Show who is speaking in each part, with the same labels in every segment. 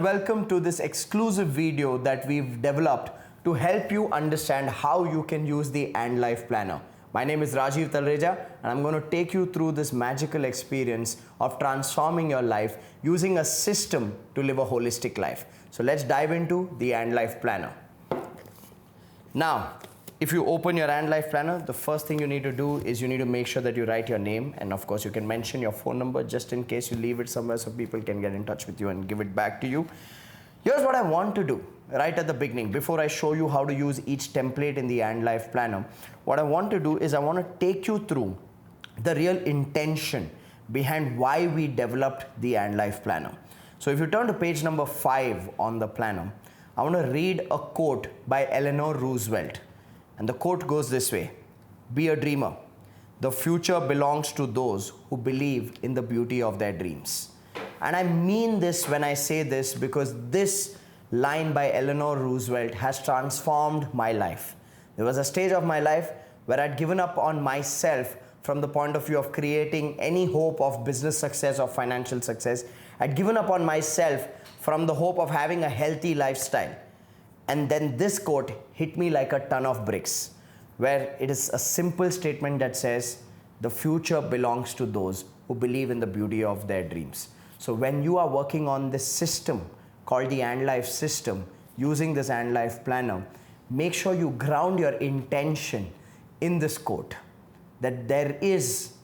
Speaker 1: welcome to this exclusive video that we've developed to help you understand how you can use the And Life Planner. My name is Rajiv Talreja and I'm going to take you through this magical experience of transforming your life using a system to live a holistic life. So let's dive into the And Life Planner. Now, if you open your And Life Planner, the first thing you need to do is you need to make sure that you write your name, and of course you can mention your phone number just in case you leave it somewhere so people can get in touch with you and give it back to you. Here's what I want to do right at the beginning before I show you how to use each template in the And Life Planner. What I want to do is I want to take you through the real intention behind why we developed the And Life Planner. So if you turn to page number 5 on the planner, I want to read a quote by Eleanor Roosevelt. And the quote goes this way: "Be a dreamer. The future belongs to those who believe in the beauty of their dreams." And I mean this when I say this because this line by Eleanor Roosevelt has transformed my life. There was a stage of my life where I'd given up on myself from the point of view of creating any hope of business success or financial success. I'd given up on myself from the hope of having a healthy lifestyle. And then this quote hit me like a ton of bricks, where it is a simple statement that says, the future belongs to those who believe in the beauty of their dreams. So when you are working on this system called the And Life system, using this And Life Planner, make sure you ground your intention in this quote, that there is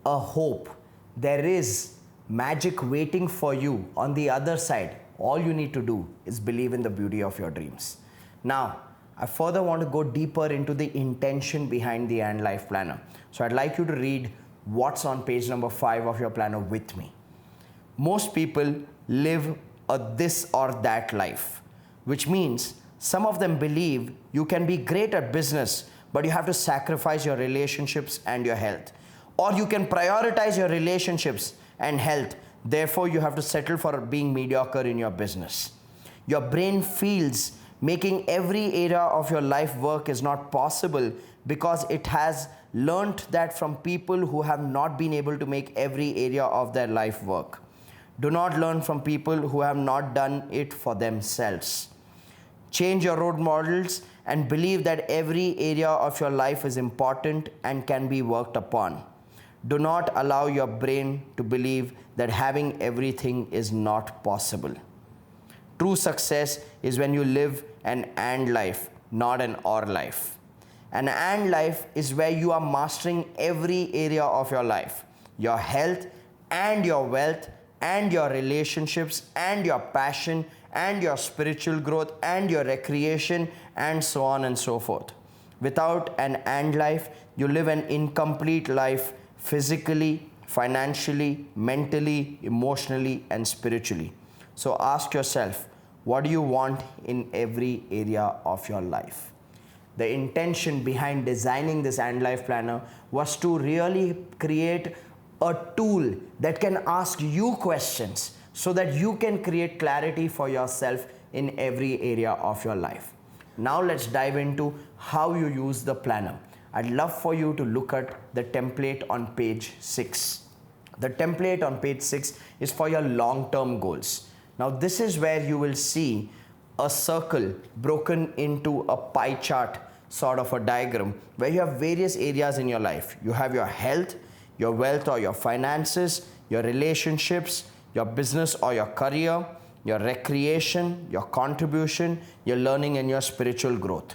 Speaker 1: a hope, there is magic waiting for you on the other side. All you need to do is believe in the beauty of your dreams. Now, I further want to go deeper into the intention behind the And Life Planner. So I'd like you to read what's on page number 5 of your planner with me. Most people live a this or that life, which means some of them believe you can be great at business, but you have to sacrifice your relationships and your health. Or you can prioritize your relationships and health. Therefore, you have to settle for being mediocre in your business. Your brain feels making every area of your life work is not possible because it has learnt that from people who have not been able to make every area of their life work. Do not learn from people who have not done it for themselves. Change your role models and believe that every area of your life is important and can be worked upon. Do not allow your brain to believe that having everything is not possible. True success is when you live an and life, not an or life. An and life is where you are mastering every area of your life, your health and your wealth and your relationships and your passion and your spiritual growth and your recreation and so on and so forth. Without an and life, you live an incomplete life physically, financially, mentally, emotionally, and spiritually. So ask yourself, what do you want in every area of your life? The intention behind designing this And Life Planner was to really create a tool that can ask you questions so that you can create clarity for yourself in every area of your life. Now let's dive into how you use the planner. I'd love for you to look at the template on page 6. The template on page 6 is for your long-term goals. Now this is where you will see a circle broken into a pie chart sort of a diagram where you have various areas in your life. You have your health, your wealth or your finances, your relationships, your business or your career, your recreation, your contribution, your learning and your spiritual growth.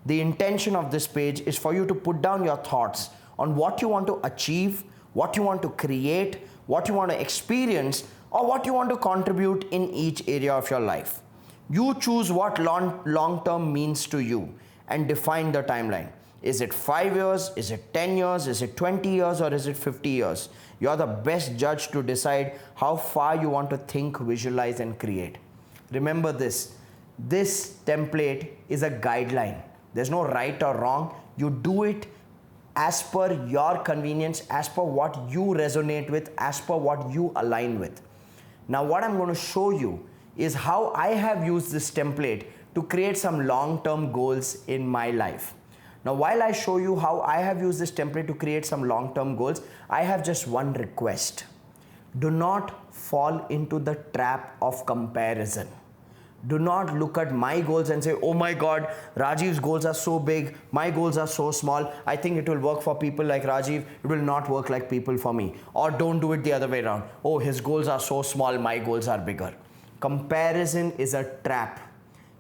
Speaker 1: The intention of this page is for you to put down your thoughts on what you want to achieve, what you want to create, what you want to experience, or what you want to contribute in each area of your life. You choose what long-term means to you and define the timeline. Is it 5 years? Is it 10 years? Is it 20 years? Or is it 50 years? You're the best judge to decide how far you want to think, visualize, and create. Remember this. This template is a guideline. There's no right or wrong. You do it as per your convenience, as per what you resonate with, as per what you align with. Now, what I'm going to show you is how I have used this template to create some long-term goals in my life. Now, while I show you how I have used this template to create some long-term goals, I have just one request. Do not fall into the trap of comparison. Do not look at my goals and say, oh my God, Rajiv's goals are so big, my goals are so small. I think it will work for people like Rajiv, it will not work like people for me. Or don't do it the other way around. Oh, his goals are so small, my goals are bigger. Comparison is a trap.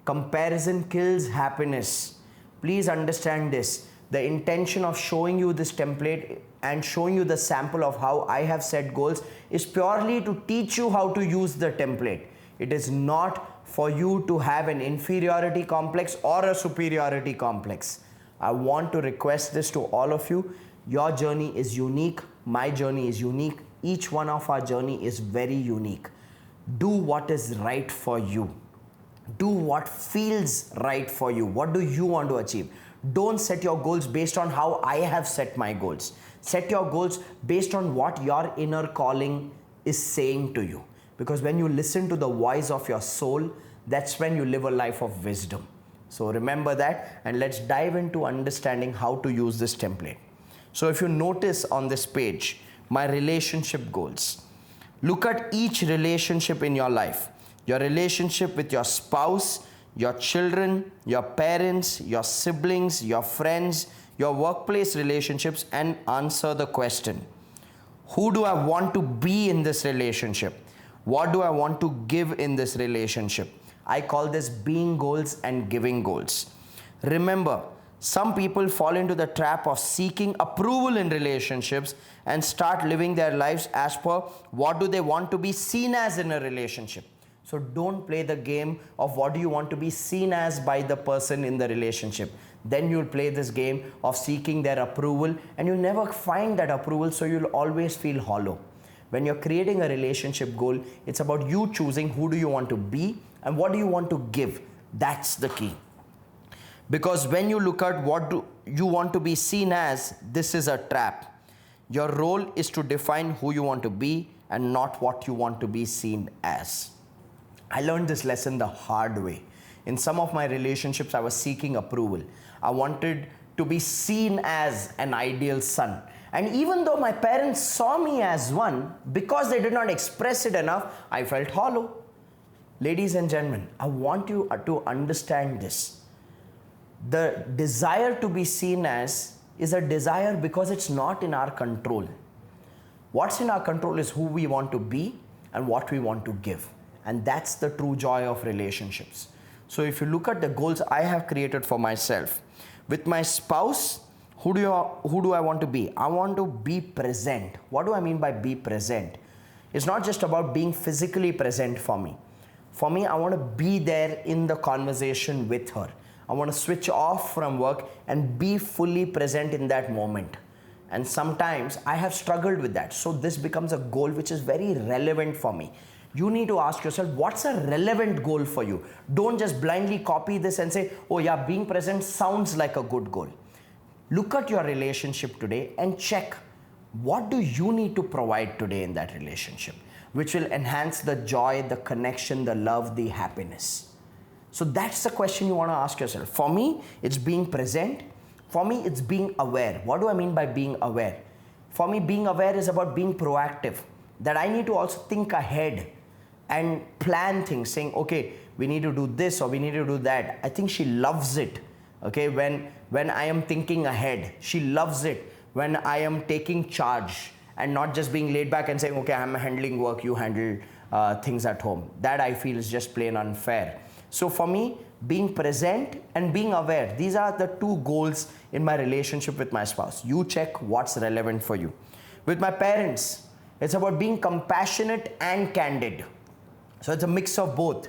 Speaker 1: Comparison kills happiness. Please understand this. The intention of showing you this template and showing you the sample of how I have set goals is purely to teach you how to use the template. It is not for you to have an inferiority complex or a superiority complex. I want to request this to all of you. Your journey is unique. My journey is unique. Each one of our journey is very unique. Do what is right for you. Do what feels right for you. What do you want to achieve? Don't set your goals based on how I have set my goals. Set your goals based on what your inner calling is saying to you. Because when you listen to the voice of your soul, that's when you live a life of wisdom. So remember that, and let's dive into understanding how to use this template. So if you notice on this page, my relationship goals. Look at each relationship in your life. Your relationship with your spouse, your children, your parents, your siblings, your friends, your workplace relationships, and answer the question, who do I want to be in this relationship? What do I want to give in this relationship? I call this being goals and giving goals. Remember, some people fall into the trap of seeking approval in relationships and start living their lives as per what do they want to be seen as in a relationship. So don't play the game of what do you want to be seen as by the person in the relationship. Then you'll play this game of seeking their approval and you'll never find that approval, so you'll always feel hollow. When you're creating a relationship goal, it's about you choosing who do you want to be and what do you want to give. That's the key. Because when you look at what do you want to be seen as, this is a trap. Your role is to define who you want to be and not what you want to be seen as. I learned this lesson the hard way. In some of my relationships, I was seeking approval. I wanted to be seen as an ideal son. And even though my parents saw me as one, because they did not express it enough, I felt hollow. Ladies and gentlemen, I want you to understand this. The desire to be seen as is a desire because it's not in our control. What's in our control is who we want to be and what we want to give. And that's the true joy of relationships. So if you look at the goals I have created for myself, with my spouse, who do I want to be? I want to be present. What do I mean by be present? It's not just about being physically present for me. For me, I want to be there in the conversation with her. I want to switch off from work and be fully present in that moment. And sometimes I have struggled with that. So this becomes a goal which is very relevant for me. You need to ask yourself, what's a relevant goal for you? Don't just blindly copy this and say, oh yeah, being present sounds like a good goal. Look at your relationship today and check, what do you need to provide today in that relationship, which will enhance the joy, the connection, the love, the happiness. So that's the question you want to ask yourself. For me, it's being present. For me, it's being aware. What do I mean by being aware? For me, being aware is about being proactive, that I need to also think ahead and plan things, saying, okay, we need to do this or we need to do that. I think she loves it, okay, when I am thinking ahead. She loves it when I am taking charge and not just being laid back and saying, okay, I'm handling work, you handle things at home. That I feel is just plain unfair. So for me, being present and being aware, these are the two goals in my relationship with my spouse. You check what's relevant for you. With my parents, it's about being compassionate and candid. So it's a mix of both.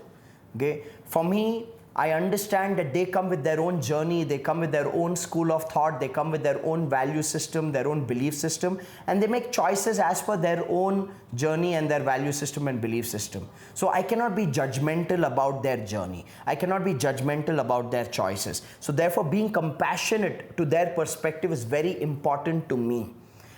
Speaker 1: Okay? For me, I understand that they come with their own journey, they come with their own school of thought, they come with their own value system, their own belief system, and they make choices as per their own journey and their value system and belief system. So I cannot be judgmental about their journey. I cannot be judgmental about their choices. So therefore, being compassionate to their perspective is very important to me.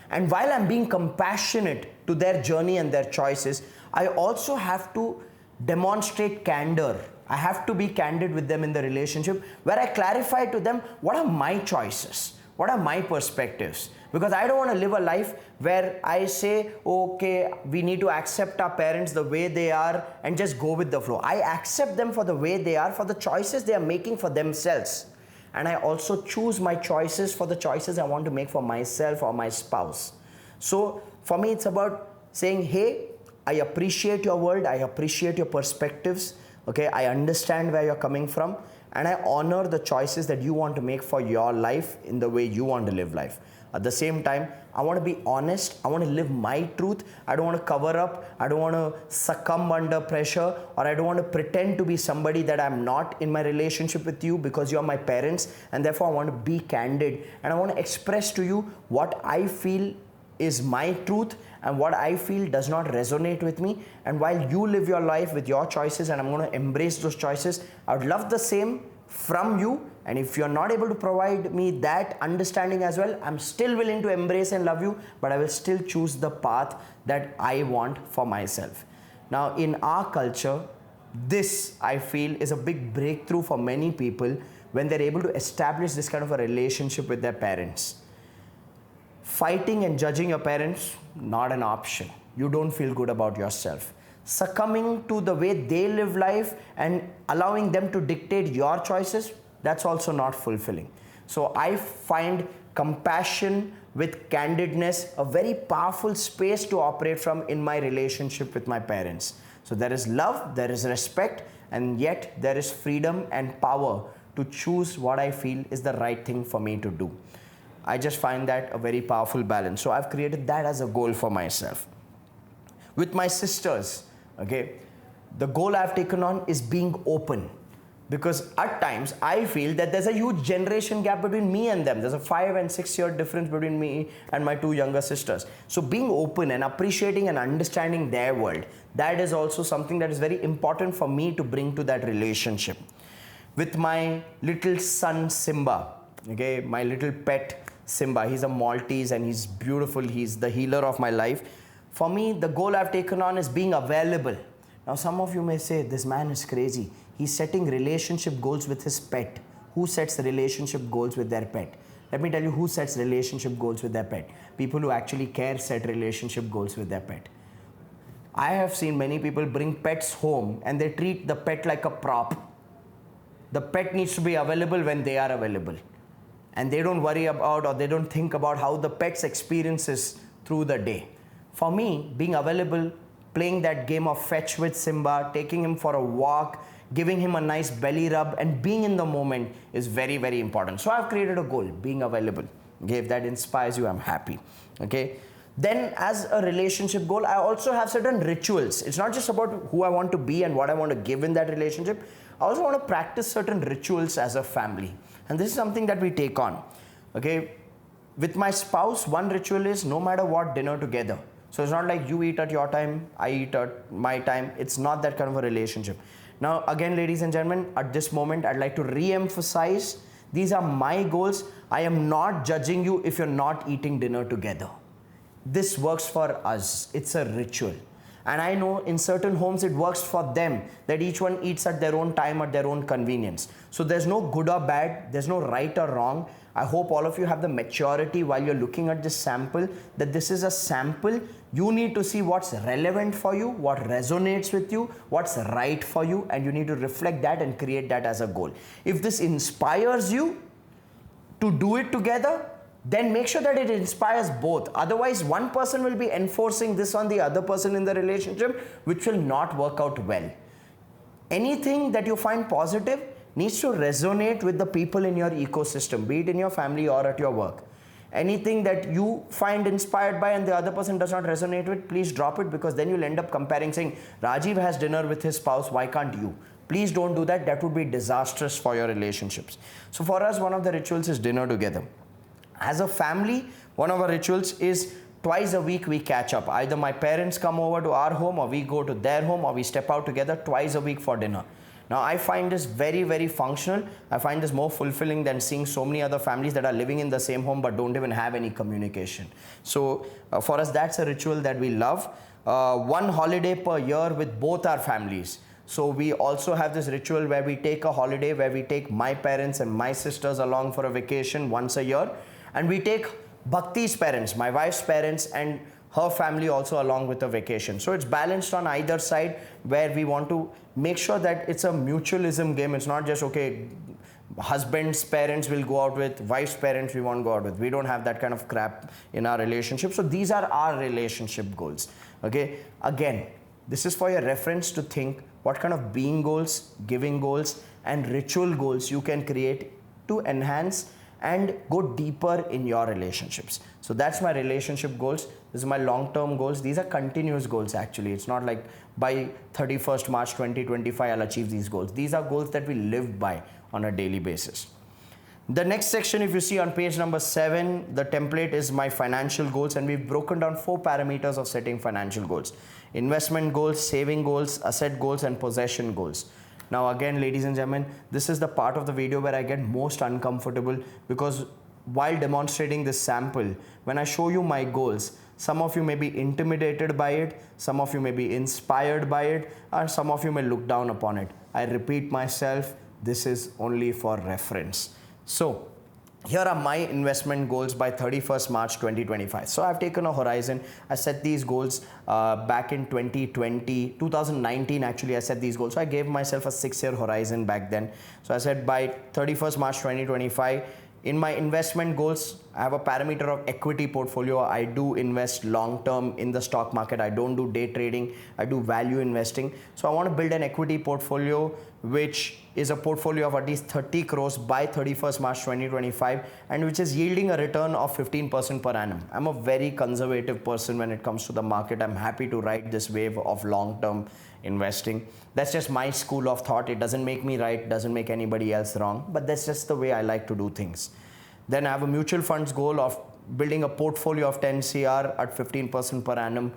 Speaker 1: And while I'm being compassionate to their journey and their choices, I also have to demonstrate candor. I have to be candid with them in the relationship, where I clarify to them, what are my choices? What are my perspectives? Because I don't want to live a life where I say, okay, we need to accept our parents the way they are and just go with the flow. I accept them for the way they are, for the choices they are making for themselves. And I also choose my choices for the choices I want to make for myself or my spouse. So for me, it's about saying, hey, I appreciate your world, I appreciate your perspectives, okay, I understand where you're coming from, and I honor the choices that you want to make for your life in the way you want to live life. At the same time, I want to be honest, I want to live my truth, I don't want to cover up, I don't want to succumb under pressure, or I don't want to pretend to be somebody that I'm not in my relationship with you because you're my parents, and therefore I want to be candid, and I want to express to you what I feel is my truth and what I feel does not resonate with me. And while you live your life with your choices, and I'm going to embrace those choices, I would love the same from you. And if you're not able to provide me that understanding as well, I'm still willing to embrace and love you, but I will still choose the path that I want for myself. Now, in our culture, this I feel is a big breakthrough for many people when they're able to establish this kind of a relationship with their parents. Fighting and judging your parents, not an option. You don't feel good about yourself. Succumbing to the way they live life and allowing them to dictate your choices, that's also not fulfilling. So I find compassion with candidness a very powerful space to operate from in my relationship with my parents. So there is love, there is respect, and yet there is freedom and power to choose what I feel is the right thing for me to do. I just find that a very powerful balance. So I've created that as a goal for myself. With my sisters, okay, the goal I've taken on is being open. Because at times I feel that there's a huge generation gap between me and them. There's a 5 and 6 year difference between me and my 2 younger sisters. So being open and appreciating and understanding their world, that is also something that is very important for me to bring to that relationship. With my little son Simba, okay, my little pet Simba, he's a Maltese and he's beautiful, he's the healer of my life. For me, the goal I've taken on is being available. Now some of you may say, this man is crazy. He's setting relationship goals with his pet. Who sets relationship goals with their pet? Let me tell you who sets relationship goals with their pet. People who actually care set relationship goals with their pet. I have seen many people bring pets home and they treat the pet like a prop. The pet needs to be available when they are available. And they don't worry about or they don't think about how the pet's experiences through the day. For me, being available, playing that game of fetch with Simba, taking him for a walk, giving him a nice belly rub, and being in the moment is very, very important. So I've created a goal, being available. Okay, if that inspires you, I'm happy. Okay. Then as a relationship goal, I also have certain rituals. It's not just about who I want to be and what I want to give in that relationship. I also want to practice certain rituals as a family. And this is something that we take on. Okay. With my spouse, one ritual is no matter what, dinner together. So it's not like you eat at your time, I eat at my time. It's not that kind of a relationship. Now, again, ladies and gentlemen, at this moment, I'd like to re-emphasize, these are my goals. I am not judging you if you're not eating dinner together. This works for us. It's a ritual. And I know in certain homes, it works for them that each one eats at their own time, at their own convenience. So there's no good or bad. There's no right or wrong. I hope all of you have the maturity while you're looking at this sample, that this is a sample. You need to see what's relevant for you, what resonates with you, what's right for you, and you need to reflect that and create that as a goal. If this inspires you to do it together, then make sure that it inspires both. Otherwise, one person will be enforcing this on the other person in the relationship, which will not work out well. Anything that you find positive needs to resonate with the people in your ecosystem, be it in your family or at your work. Anything that you find inspired by and the other person does not resonate with, please drop it, because then you'll end up comparing, saying, Rajiv has dinner with his spouse, why can't you? Please don't do that. That would be disastrous for your relationships. So for us, one of the rituals is dinner together. As a family, one of our rituals is twice a week we catch up. Either my parents come over to our home, or we go to their home, or we step out together twice a week for dinner. Now, I find this very, very functional. I find this more fulfilling than seeing so many other families that are living in the same home but don't even have any communication. So for us, that's a ritual that we love. One holiday per year with both our families. So we also have this ritual where we take a holiday, where we take my parents and my sisters along for a vacation once a year. And we take Bhakti's parents, my wife's parents, and her family also along with a vacation. So it's balanced on either side, where we want to make sure that it's a mutualism game. It's not just, okay, husband's parents will go out with, wife's parents we won't go out with. We don't have that kind of crap in our relationship. So these are our relationship goals. Okay, again, this is for your reference to think what kind of being goals, giving goals, and ritual goals you can create to enhance and go deeper in your relationships. So that's my relationship goals. This is my long-term goals. These are continuous goals actually. It's not like by 31st March 2025 I'll achieve these goals. These are goals that we live by on a daily basis. The next section, if you see on page number 7, the template is my financial goals, and we've broken down 4 parameters of setting financial goals: investment goals, saving goals, asset goals, and possession goals. Now again, ladies and gentlemen, this is the part of the video where I get most uncomfortable, because while demonstrating this sample, when I show you my goals, some of you may be intimidated by it, some of you may be inspired by it, and some of you may look down upon it. I repeat myself, this is only for reference. So here are my investment goals by 31st March 2025. So I've taken a horizon. I set these goals back in 2019 actually I set these goals. So I gave myself a 6-year horizon back then. So I said by 31st March 2025, in my investment goals, I have a parameter of equity portfolio. I do invest long term in the stock market. I don't do day trading. I do value investing. So I want to build an equity portfolio, which is a portfolio of at least 30 crores by 31st March 2025, and which is yielding a return of 15% per annum. I'm a very conservative person when it comes to the market. I'm happy to ride this wave of long-term investing. That's just my school of thought. It doesn't make me right, doesn't make anybody else wrong, but that's just the way I like to do things. Then I have a mutual funds goal of building a portfolio of 10 CR at 15% per annum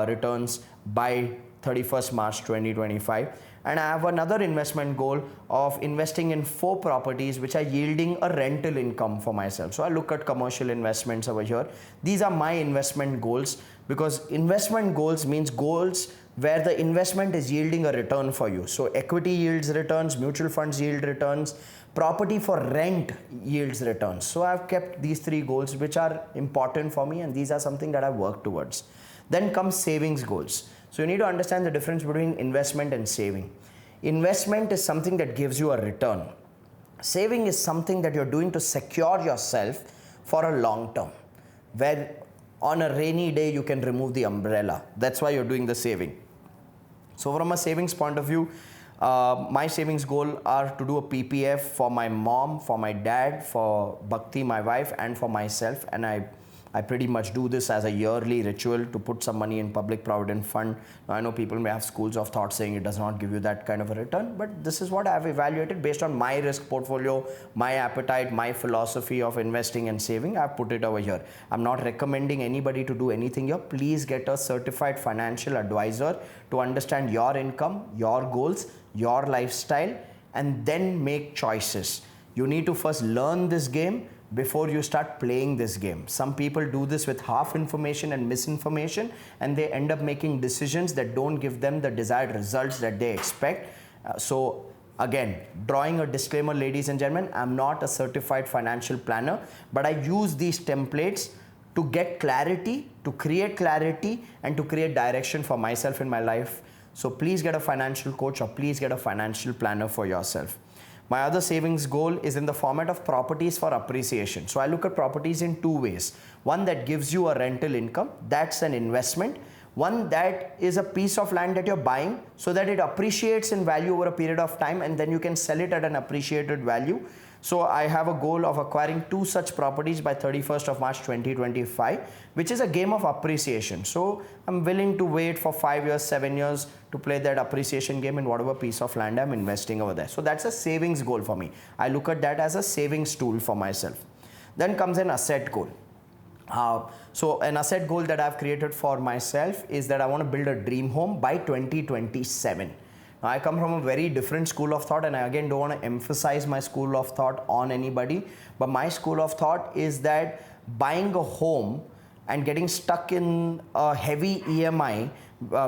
Speaker 1: returns by 31st March 2025. And I have another investment goal of investing in 4 properties which are yielding a rental income for myself. So I look at commercial investments over here. These are my investment goals, because investment goals means goals where the investment is yielding a return for you. So equity yields returns, mutual funds yield returns, property for rent yields returns. So I've kept these 3 goals which are important for me, and these are something that I work towards. Then comes savings goals. So you need to understand the difference between investment and saving. Investment is something that gives you a return. Saving is something that you're doing to secure yourself for a long term, where on a rainy day you can remove the umbrella. That's why you're doing the saving. So from a savings point of view, my savings goal are to do a PPF for my mom, for my dad, for Bhakti, my wife, and for myself. And I pretty much do this as a yearly ritual to put some money in public provident fund. Now, I know people may have schools of thought saying it does not give you that kind of a return, but this is what I have evaluated based on my risk portfolio, my appetite, my philosophy of investing and saving. I've put it over here. I'm not recommending anybody to do anything here. Please get a certified financial advisor to understand your income, your goals, your lifestyle, and then make choices. You need to first learn this game before you start playing this game. Some people do this with half information and misinformation, and they end up making decisions that don't give them the desired results that they expect. So again, drawing a disclaimer, ladies and gentlemen, I'm not a certified financial planner, but I use these templates to get clarity, to create clarity, and to create direction for myself in my life. So please get a financial coach, or please get a financial planner for yourself. My other savings goal is in the format of properties for appreciation. So I look at properties in 2 ways. One that gives you a rental income, that's an investment. One that is a piece of land that you're buying so that it appreciates in value over a period of time, and then you can sell it at an appreciated value. So I have a goal of acquiring 2 such properties by 31st of March 2025, which is a game of appreciation. So I'm willing to wait for 5 years, 7 years to play that appreciation game in whatever piece of land I'm investing over there. So that's a savings goal for me. I look at that as a savings tool for myself. Then comes an asset goal. So an asset goal that I've created for myself is that I want to build a dream home by 2027. Now, I come from a very different school of thought, and I again don't want to emphasize my school of thought on anybody, but my school of thought is that buying a home and getting stuck in a heavy EMI,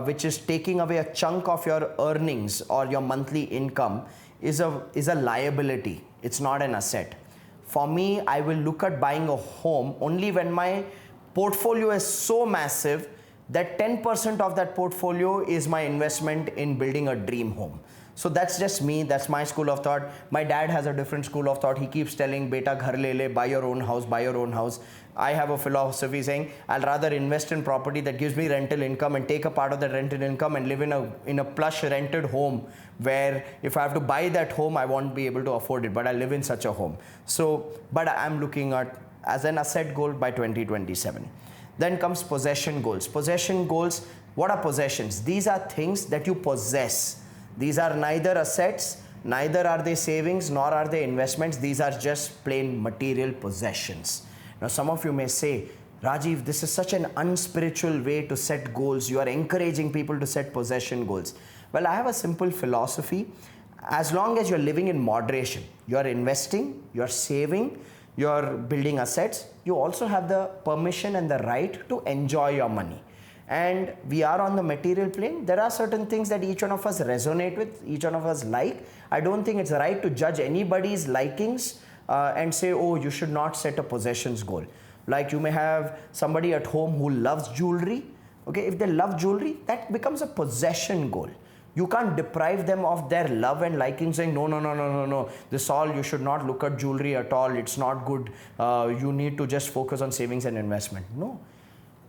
Speaker 1: which is taking away a chunk of your earnings or your monthly income, is a liability. It's not an asset. For me, I will look at buying a home only when my portfolio is so massive that 10% of that portfolio is my investment in building a dream home. So that's just me, that's my school of thought. My dad has a different school of thought. He keeps telling, beta ghar le le, buy your own house, buy your own house. I have a philosophy saying, I'll rather invest in property that gives me rental income and take a part of that rental income and live in a plush rented home where if I have to buy that home, I won't be able to afford it, but I live in such a home. So, but I'm looking at as an asset goal by 2027. Then comes possession goals. Possession goals, what are possessions? These are things that you possess. These are neither assets, neither are they savings, nor are they investments. These are just plain material possessions. Now, some of you may say, Rajiv, this is such an unspiritual way to set goals. You are encouraging people to set possession goals. Well, I have a simple philosophy. As long as you're living in moderation, you're investing, you're saving, you're building assets, you also have the permission and the right to enjoy your money. And we are on the material plane. There are certain things that each one of us resonate with, each one of us like. I don't think it's right to judge anybody's likings and say, oh, you should not set a possessions goal. Like you may have somebody at home who loves jewelry. Okay, if they love jewelry, that becomes a possession goal. You can't deprive them of their love and liking, saying, no, this all, you should not look at jewelry at all. It's not good. You need to just focus on savings and investment. No.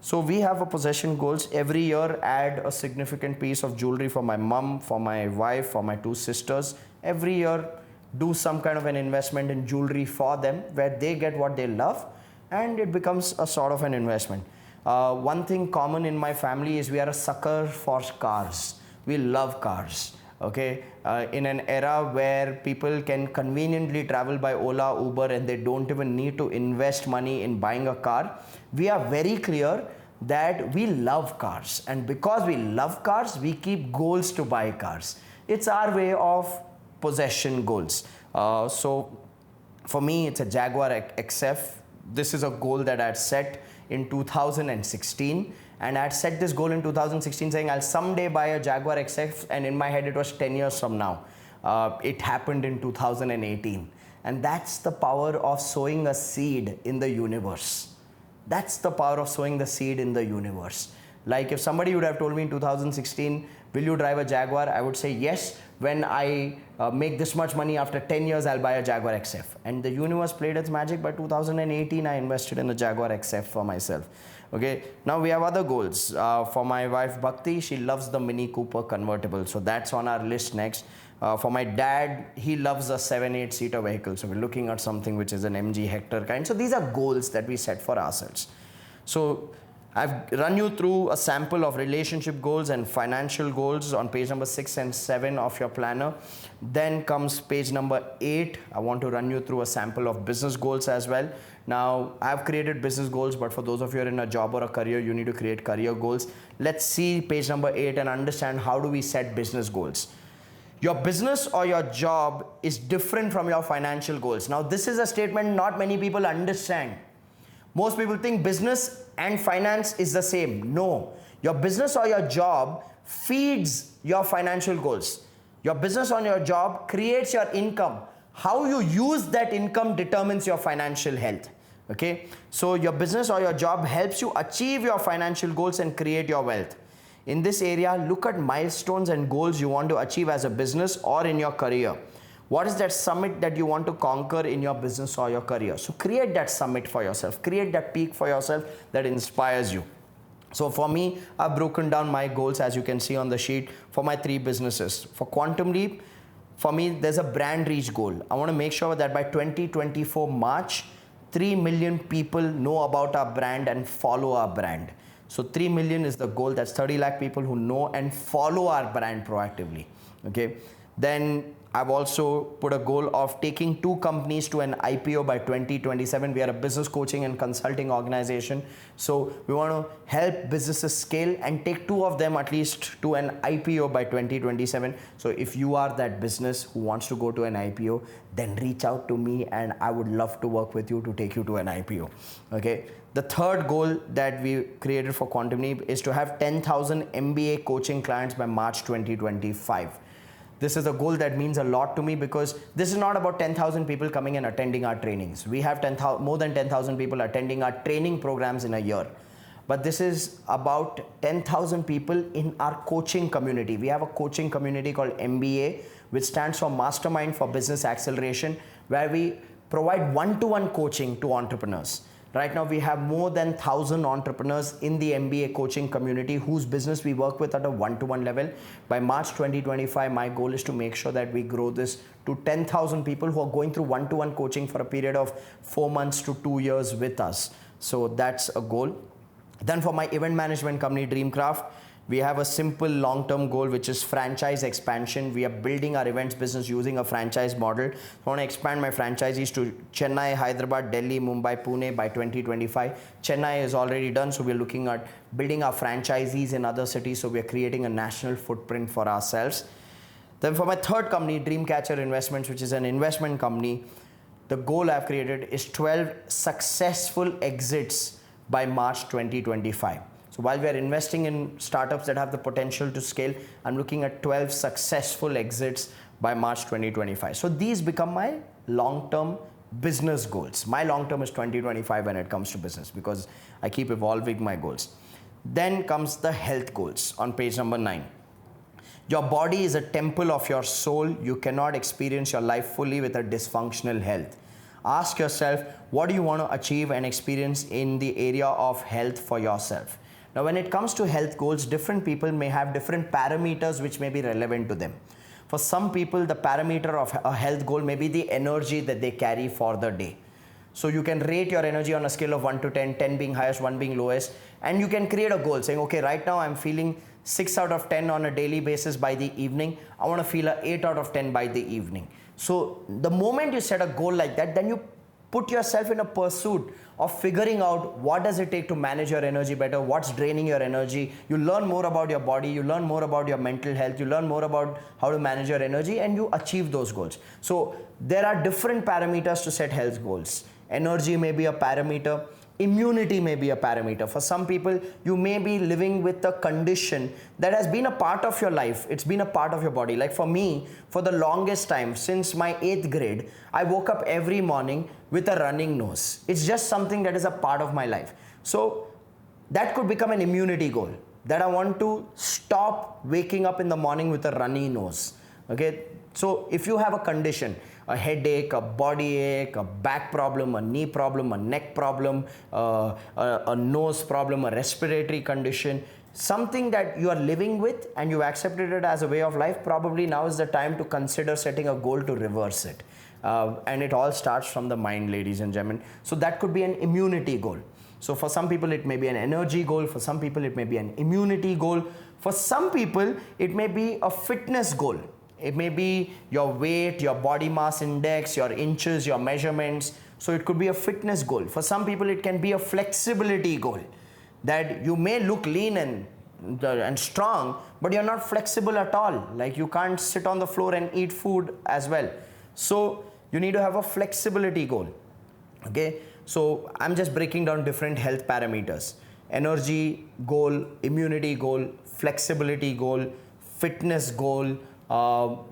Speaker 1: So we have a possession goals. Every year, add a significant piece of jewelry for my mom, for my wife, for my two sisters. Every year, do some kind of an investment in jewelry for them where they get what they love and it becomes a sort of an investment. One thing common in my family is we are a sucker for cars. We love cars, okay? In an era where people can conveniently travel by Ola, Uber, and they don't even need to invest money in buying a car, we are very clear that we love cars. And because we love cars, we keep goals to buy cars. It's our way of possession goals. So for me, it's a Jaguar XF. This is a goal that I had set in 2016. And I had set this goal in 2016 saying I'll someday buy a Jaguar XF, and in my head it was 10 years from now. It happened in 2018. And that's the power of sowing a seed in the universe. That's the power of sowing the seed in the universe. Like if somebody would have told me in 2016, will you drive a Jaguar? I would say yes. When I make this much money after 10 years, I'll buy a Jaguar XF. And the universe played its magic. By 2018, I invested in a Jaguar XF for myself. Okay, now we have other goals. For my wife Bhakti, she loves the Mini Cooper convertible. So that's on our list next. For my dad, he loves a 7-8 seater vehicle. So we're looking at something which is an MG Hector kind. So these are goals that we set for ourselves. So I've run you through a sample of relationship goals and financial goals on page number 6 and 7 of your planner. Then comes page number 8. I want to run you through a sample of business goals as well. Now, I've created business goals, but for those of you who are in a job or a career, you need to create career goals. Let's see page number 8 and understand how do we set business goals. Your business or your job is different from your financial goals. Now, this is a statement not many people understand. Most people think business and finance is the same. No, your business or your job feeds your financial goals. Your business or your job creates your income. How you use that income determines your financial health. Okay, so your business or your job helps you achieve your financial goals and create your wealth. In this area, look at milestones and goals you want to achieve as a business or in your career. What is that summit that you want to conquer in your business or your career? So create that summit for yourself. Create that peak for yourself that inspires you. So for me, I've broken down my goals as you can see on the sheet for my 3 businesses. For Quantum Leap, for me, there's a brand reach goal. I want to make sure that by 2024 March, 3 million people know about our brand and follow our brand. So 3 million is the goal. That's 30 lakh people who know and follow our brand proactively. Okay. Then I've also put a goal of taking 2 companies to an IPO by 2027. We are a business coaching and consulting organization. So we want to help businesses scale and take 2 of them at least to an IPO by 2027. So if you are that business who wants to go to an IPO, then reach out to me and I would love to work with you to take you to an IPO. Okay. The third goal that we created for Quantum Leap is to have 10,000 MBA coaching clients by March 2025. This is a goal that means a lot to me because this is not about 10,000 people coming and attending our trainings. We have more than 10,000 people attending our training programs in a year. But this is about 10,000 people in our coaching community. We have a coaching community called MBA, which stands for Mastermind for Business Acceleration, where we provide one-to-one coaching to entrepreneurs. Right now, we have more than 1,000 entrepreneurs in the MBA coaching community whose business we work with at a one-to-one level. By March 2025, my goal is to make sure that we grow this to 10,000 people who are going through one-to-one coaching for a period of 4 months to 2 years with us. So that's a goal. Then for my event management company, Dreamcraft, we have a simple long-term goal, which is franchise expansion. We are building our events business using a franchise model. I want to expand my franchisees to Chennai, Hyderabad, Delhi, Mumbai, Pune by 2025. Chennai is already done, so we're looking at building our franchisees in other cities. So we're creating a national footprint for ourselves. Then for my third company, Dreamcatcher Investments, which is an investment company, the goal I've created is 12 successful exits by March 2025. So while we are investing in startups that have the potential to scale, I'm looking at 12 successful exits by March 2025. So these become my long-term business goals. My long-term is 2025 when it comes to business because I keep evolving my goals. Then comes the health goals on page number 9. Your body is a temple of your soul. You cannot experience your life fully with a dysfunctional health. Ask yourself, what do you want to achieve and experience in the area of health for yourself? Now, when it comes to health goals, different people may have different parameters which may be relevant to them. For some people, the parameter of a health goal may be the energy that they carry for the day. So you can rate your energy on a scale of 1 to 10, 10 being highest, 1 being lowest, and you can create a goal saying, okay, right now I'm feeling 6 out of 10 on a daily basis by the evening. I want to feel an 8 out of 10 by the evening. So the moment you set a goal like that, then you put yourself in a pursuit of figuring out what does it take to manage your energy better, what's draining your energy. You learn more about your body, you learn more about your mental health, you learn more about how to manage your energy, and you achieve those goals. So there are different parameters to set health goals. Energy may be a parameter. Immunity may be a parameter. For some people, you may be living with a condition that has been a part of your life. It's been a part of your body. Like for me, for the longest time, since my 8th grade, I woke up every morning with a running nose. It's just something that is a part of my life. So that could become an immunity goal, that I want to stop waking up in the morning with a runny nose. Okay. So if you have a condition, a headache, a body ache, a back problem, a knee problem, a neck problem, a nose problem, a respiratory condition, something that you are living with and you accepted it as a way of life, probably now is the time to consider setting a goal to reverse it. And it all starts from the mind, ladies and gentlemen. So that could be an immunity goal. So for some people, it may be an energy goal. For some people, it may be an immunity goal. For some people, it may be a fitness goal. It may be your weight, your body mass index, your inches, your measurements. So it could be a fitness goal. For some people, it can be a flexibility goal, that you may look lean and strong, but you're not flexible at all. Like you can't sit on the floor and eat food as well. So you need to have a flexibility goal. Okay. So I'm just breaking down different health parameters: energy goal, immunity goal, flexibility goal, fitness goal.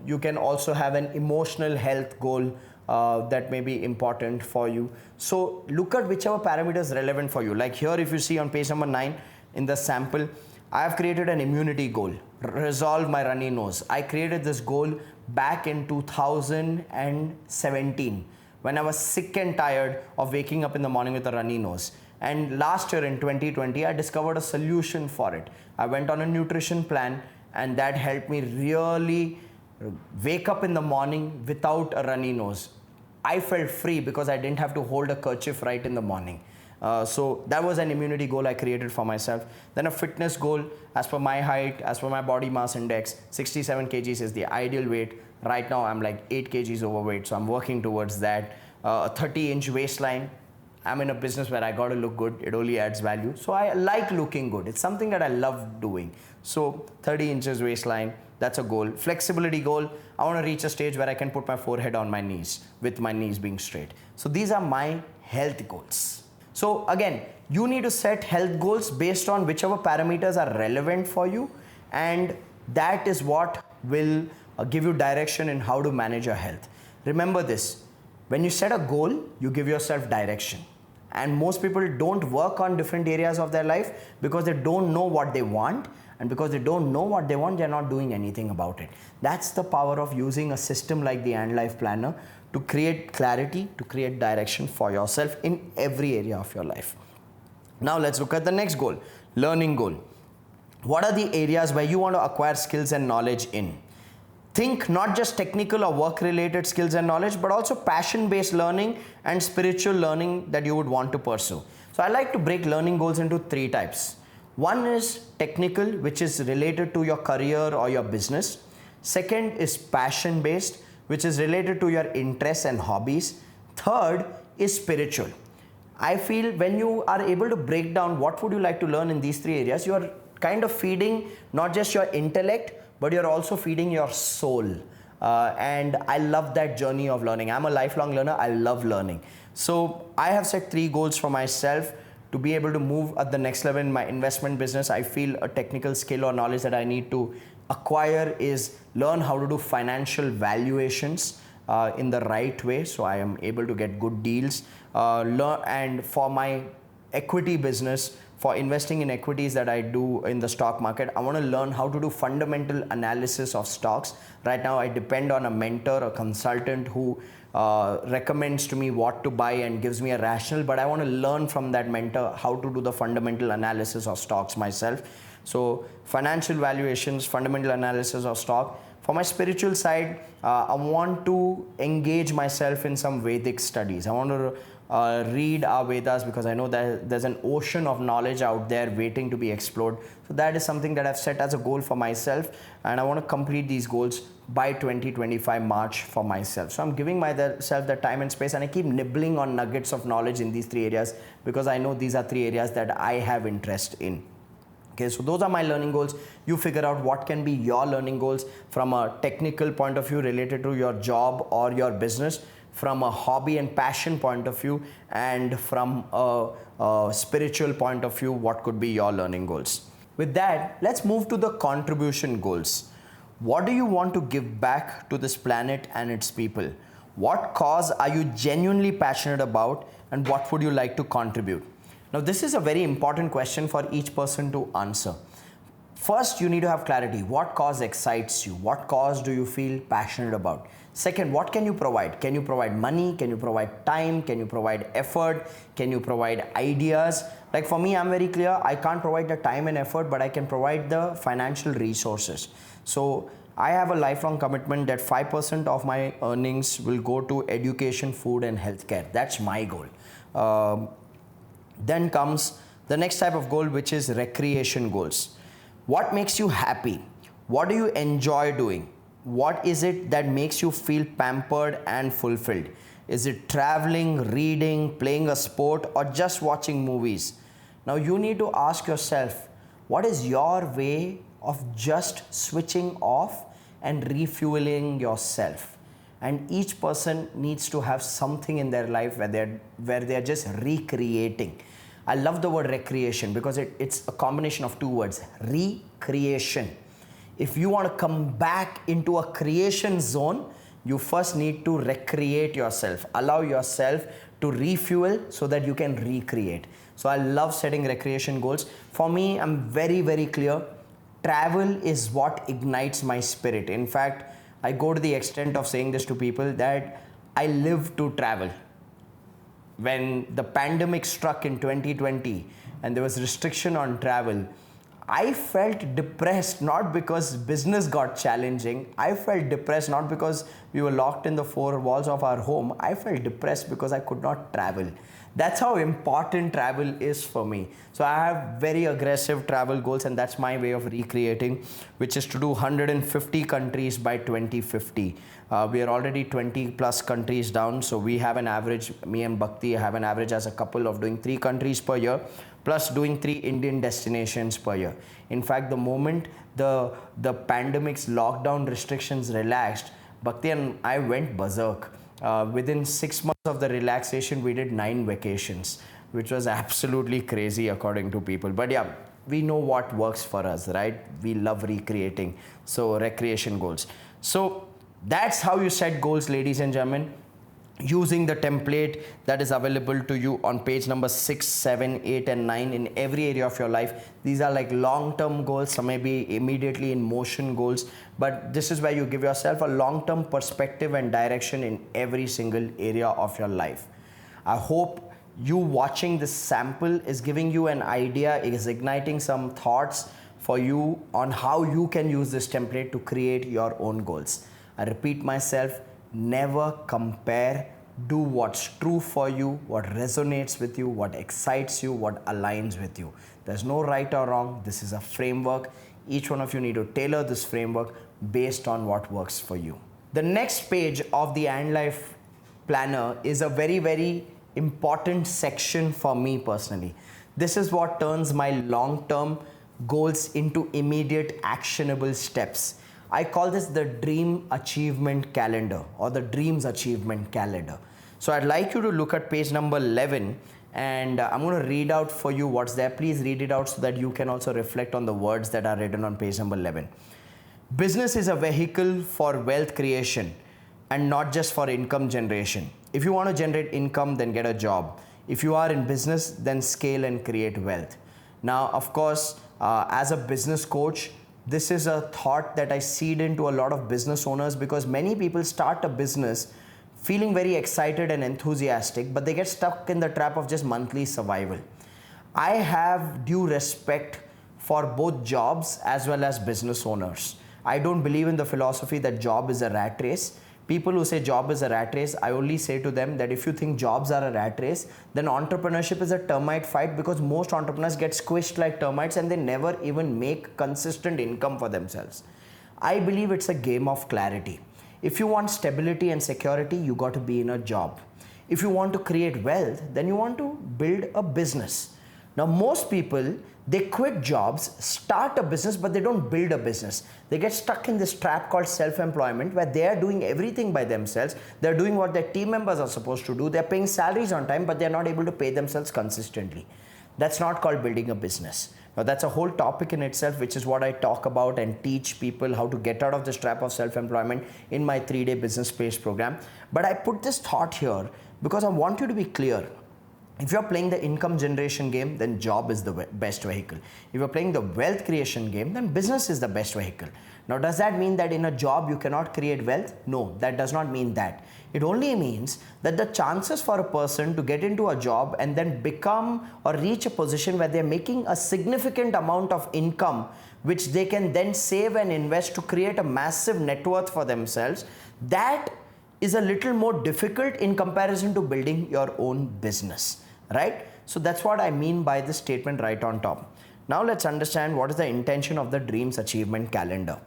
Speaker 1: You can also have an emotional health goal that may be important for you. So look at whichever parameter is relevant for you. Like here, if you see on page number 9 in the sample, I have created an immunity goal: resolve my runny nose. I created this goal back in 2017 when I was sick and tired of waking up in the morning with a runny nose. And last year in 2020, I discovered a solution for it. I went on a nutrition plan, and that helped me really wake up in the morning without a runny nose. I felt free because I didn't have to hold a kerchief right in the morning. So that was an immunity goal I created for myself. Then a fitness goal: as per my height, as per my body mass index, 67 kgs is the ideal weight. Right now I'm like 8 kgs overweight, so I'm working towards that. A 30-inch waistline. I'm in a business where I got to look good. It only adds value. So I like looking good. It's something that I love doing. So 30 inches waistline, that's a goal. Flexibility goal: I want to reach a stage where I can put my forehead on my knees with my knees being straight. So these are my health goals. So again, you need to set health goals based on whichever parameters are relevant for you, and that is what will give you direction in how to manage your health. Remember this, when you set a goal, you give yourself direction. And most people don't work on different areas of their life because they don't know what they want, and because they don't know what they want, they're not doing anything about it. That's the power of using a system like the And Life Planner to create clarity, to create direction for yourself in every area of your life. Now let's look at the next goal, learning goal. What are the areas where you want to acquire skills and knowledge in? Think not just technical or work related skills and knowledge, but also passion based learning and spiritual learning that you would want to pursue. So I like to break learning goals into 3 types. One is technical, which is related to your career or your business. Second is passion based, which is related to your interests and hobbies. Third is spiritual. I feel when you are able to break down what would you like to learn in these 3 areas, you are kind of feeding not just your intellect, but you're also feeding your soul. And I love that journey of learning. I'm a lifelong learner. I love learning. So I have set 3 goals for myself to be able to move at the next level in my investment business. I feel a technical skill or knowledge that I need to acquire is learn how to do financial valuations in the right way, so I am able to get good deals. And for my equity business, for investing in equities that I do in the stock market, I want to learn how to do fundamental analysis of stocks. Right now, I depend on a mentor, a consultant who recommends to me what to buy and gives me a rationale, but I want to learn from that mentor how to do the fundamental analysis of stocks myself. So financial valuations, fundamental analysis of stock. For my spiritual side, I want to engage myself in some Vedic studies. I want to read our Vedas because I know that there's an ocean of knowledge out there waiting to be explored. So that is something that I've set as a goal for myself, and I want to complete these goals by 2025 March for myself. So I'm giving myself the time and space, and I keep nibbling on nuggets of knowledge in these 3 areas because I know these are 3 areas that I have interest in. Okay, so those are my learning goals. You figure out what can be your learning goals from a technical point of view related to your job or your business, from a hobby and passion point of view, and from a spiritual point of view, what could be your learning goals. With that, let's move to the contribution goals. What do you want to give back to this planet and its people? What cause are you genuinely passionate about, and what would you like to contribute? Now, this is a very important question for each person to answer. First, you need to have clarity. What cause excites you? What cause do you feel passionate about? Second, what can you provide? Can you provide money? Can you provide time? Can you provide effort? Can you provide ideas? Like for me, I'm very clear. I can't provide the time and effort, but I can provide the financial resources. So I have a lifelong commitment that 5% of my earnings will go to education, food, and healthcare. That's my goal. Then comes the next type of goal, which is recreation goals. What makes you happy? What do you enjoy doing? What is it that makes you feel pampered and fulfilled? Is it traveling, reading, playing a sport, or just watching movies? Now you need to ask yourself, what is your way of just switching off and refueling yourself? And each person needs to have something in their life where they're just recreating. I love the word recreation because it's a combination of 2 words, recreation. If you want to come back into a creation zone, you first need to recreate yourself. Allow yourself to refuel so that you can recreate. So I love setting recreation goals. For me, I'm very, very clear. Travel is what ignites my spirit. In fact, I go to the extent of saying this to people that I live to travel. When the pandemic struck in 2020 and there was restriction on travel, I felt depressed, not because business got challenging. I felt depressed not because we were locked in the 4 walls of our home. I felt depressed because I could not travel. That's how important travel is for me. So I have very aggressive travel goals, and that's my way of recreating, which is to do 150 countries by 2050. We are already 20 plus countries down. So we have an average, me and Bhakti have an average as a couple of doing 3 countries per year, plus doing 3 Indian destinations per year. In fact, the moment the pandemic's lockdown restrictions relaxed, Bhakti and I went berserk. Within 6 months of the relaxation, we did 9 vacations, which was absolutely crazy according to people. But yeah, we know what works for us, right? We love recreating. So recreation goals. So that's how you set goals, ladies and gentlemen, using the template that is available to you on page number 6, 7, 8 and 9 in every area of your life. These are like long-term goals, some may be immediately in motion goals, but this is where you give yourself a long-term perspective and direction in every single area of your life. I hope you watching this sample is giving you an idea, is igniting some thoughts for you on how you can use this template to create your own goals. I repeat myself, never compare. Do what's true for you, what resonates with you, what excites you, what aligns with you. There's no right or wrong. This is a framework. Each one of you need to tailor this framework based on what works for you. The next page of the And Life Planner is a very, very important section for me personally. This is what turns my long-term goals into immediate actionable steps. I call this the dream achievement calendar or the dreams achievement calendar. So I'd like you to look at page number 11 and I'm going to read out for you what's there. Please read it out so that you can also reflect on the words that are written on page number 11. Business is a vehicle for wealth creation and not just for income generation. If you want to generate income, then get a job. If you are in business, then scale and create wealth. Now, of course, as a business coach, this is a thought that I seed into a lot of business owners because many people start a business feeling very excited and enthusiastic, but they get stuck in the trap of just monthly survival. I have due respect for both jobs as well as business owners. I don't believe in the philosophy that job is a rat race. People who say job is a rat race, I only say to them that if you think jobs are a rat race, then entrepreneurship is a termite fight because most entrepreneurs get squished like termites and they never even make consistent income for themselves. I believe it's a game of clarity. If you want stability and security, you got to be in a job. If you want to create wealth, then you want to build a business. Now, most people, they quit jobs, start a business, but they don't build a business. They get stuck in this trap called self-employment where they are doing everything by themselves. They're doing what their team members are supposed to do. They're paying salaries on time, but they're not able to pay themselves consistently. That's not called building a business. Now, that's a whole topic in itself, which is what I talk about and teach people how to get out of this trap of self-employment in my 3-day business space program. But I put this thought here because I want you to be clear. If you're playing the income generation game, then job is the best vehicle. If you're playing the wealth creation game, then business is the best vehicle. Now, does that mean that in a job you cannot create wealth? No, that does not mean that. It only means that the chances for a person to get into a job and then become or reach a position where they're making a significant amount of income, which they can then save and invest to create a massive net worth for themselves, that is a little more difficult in comparison to building your own business. Right? So that's what I mean by this statement right on top. Now let's understand what is the intention of the dreams achievement calendar.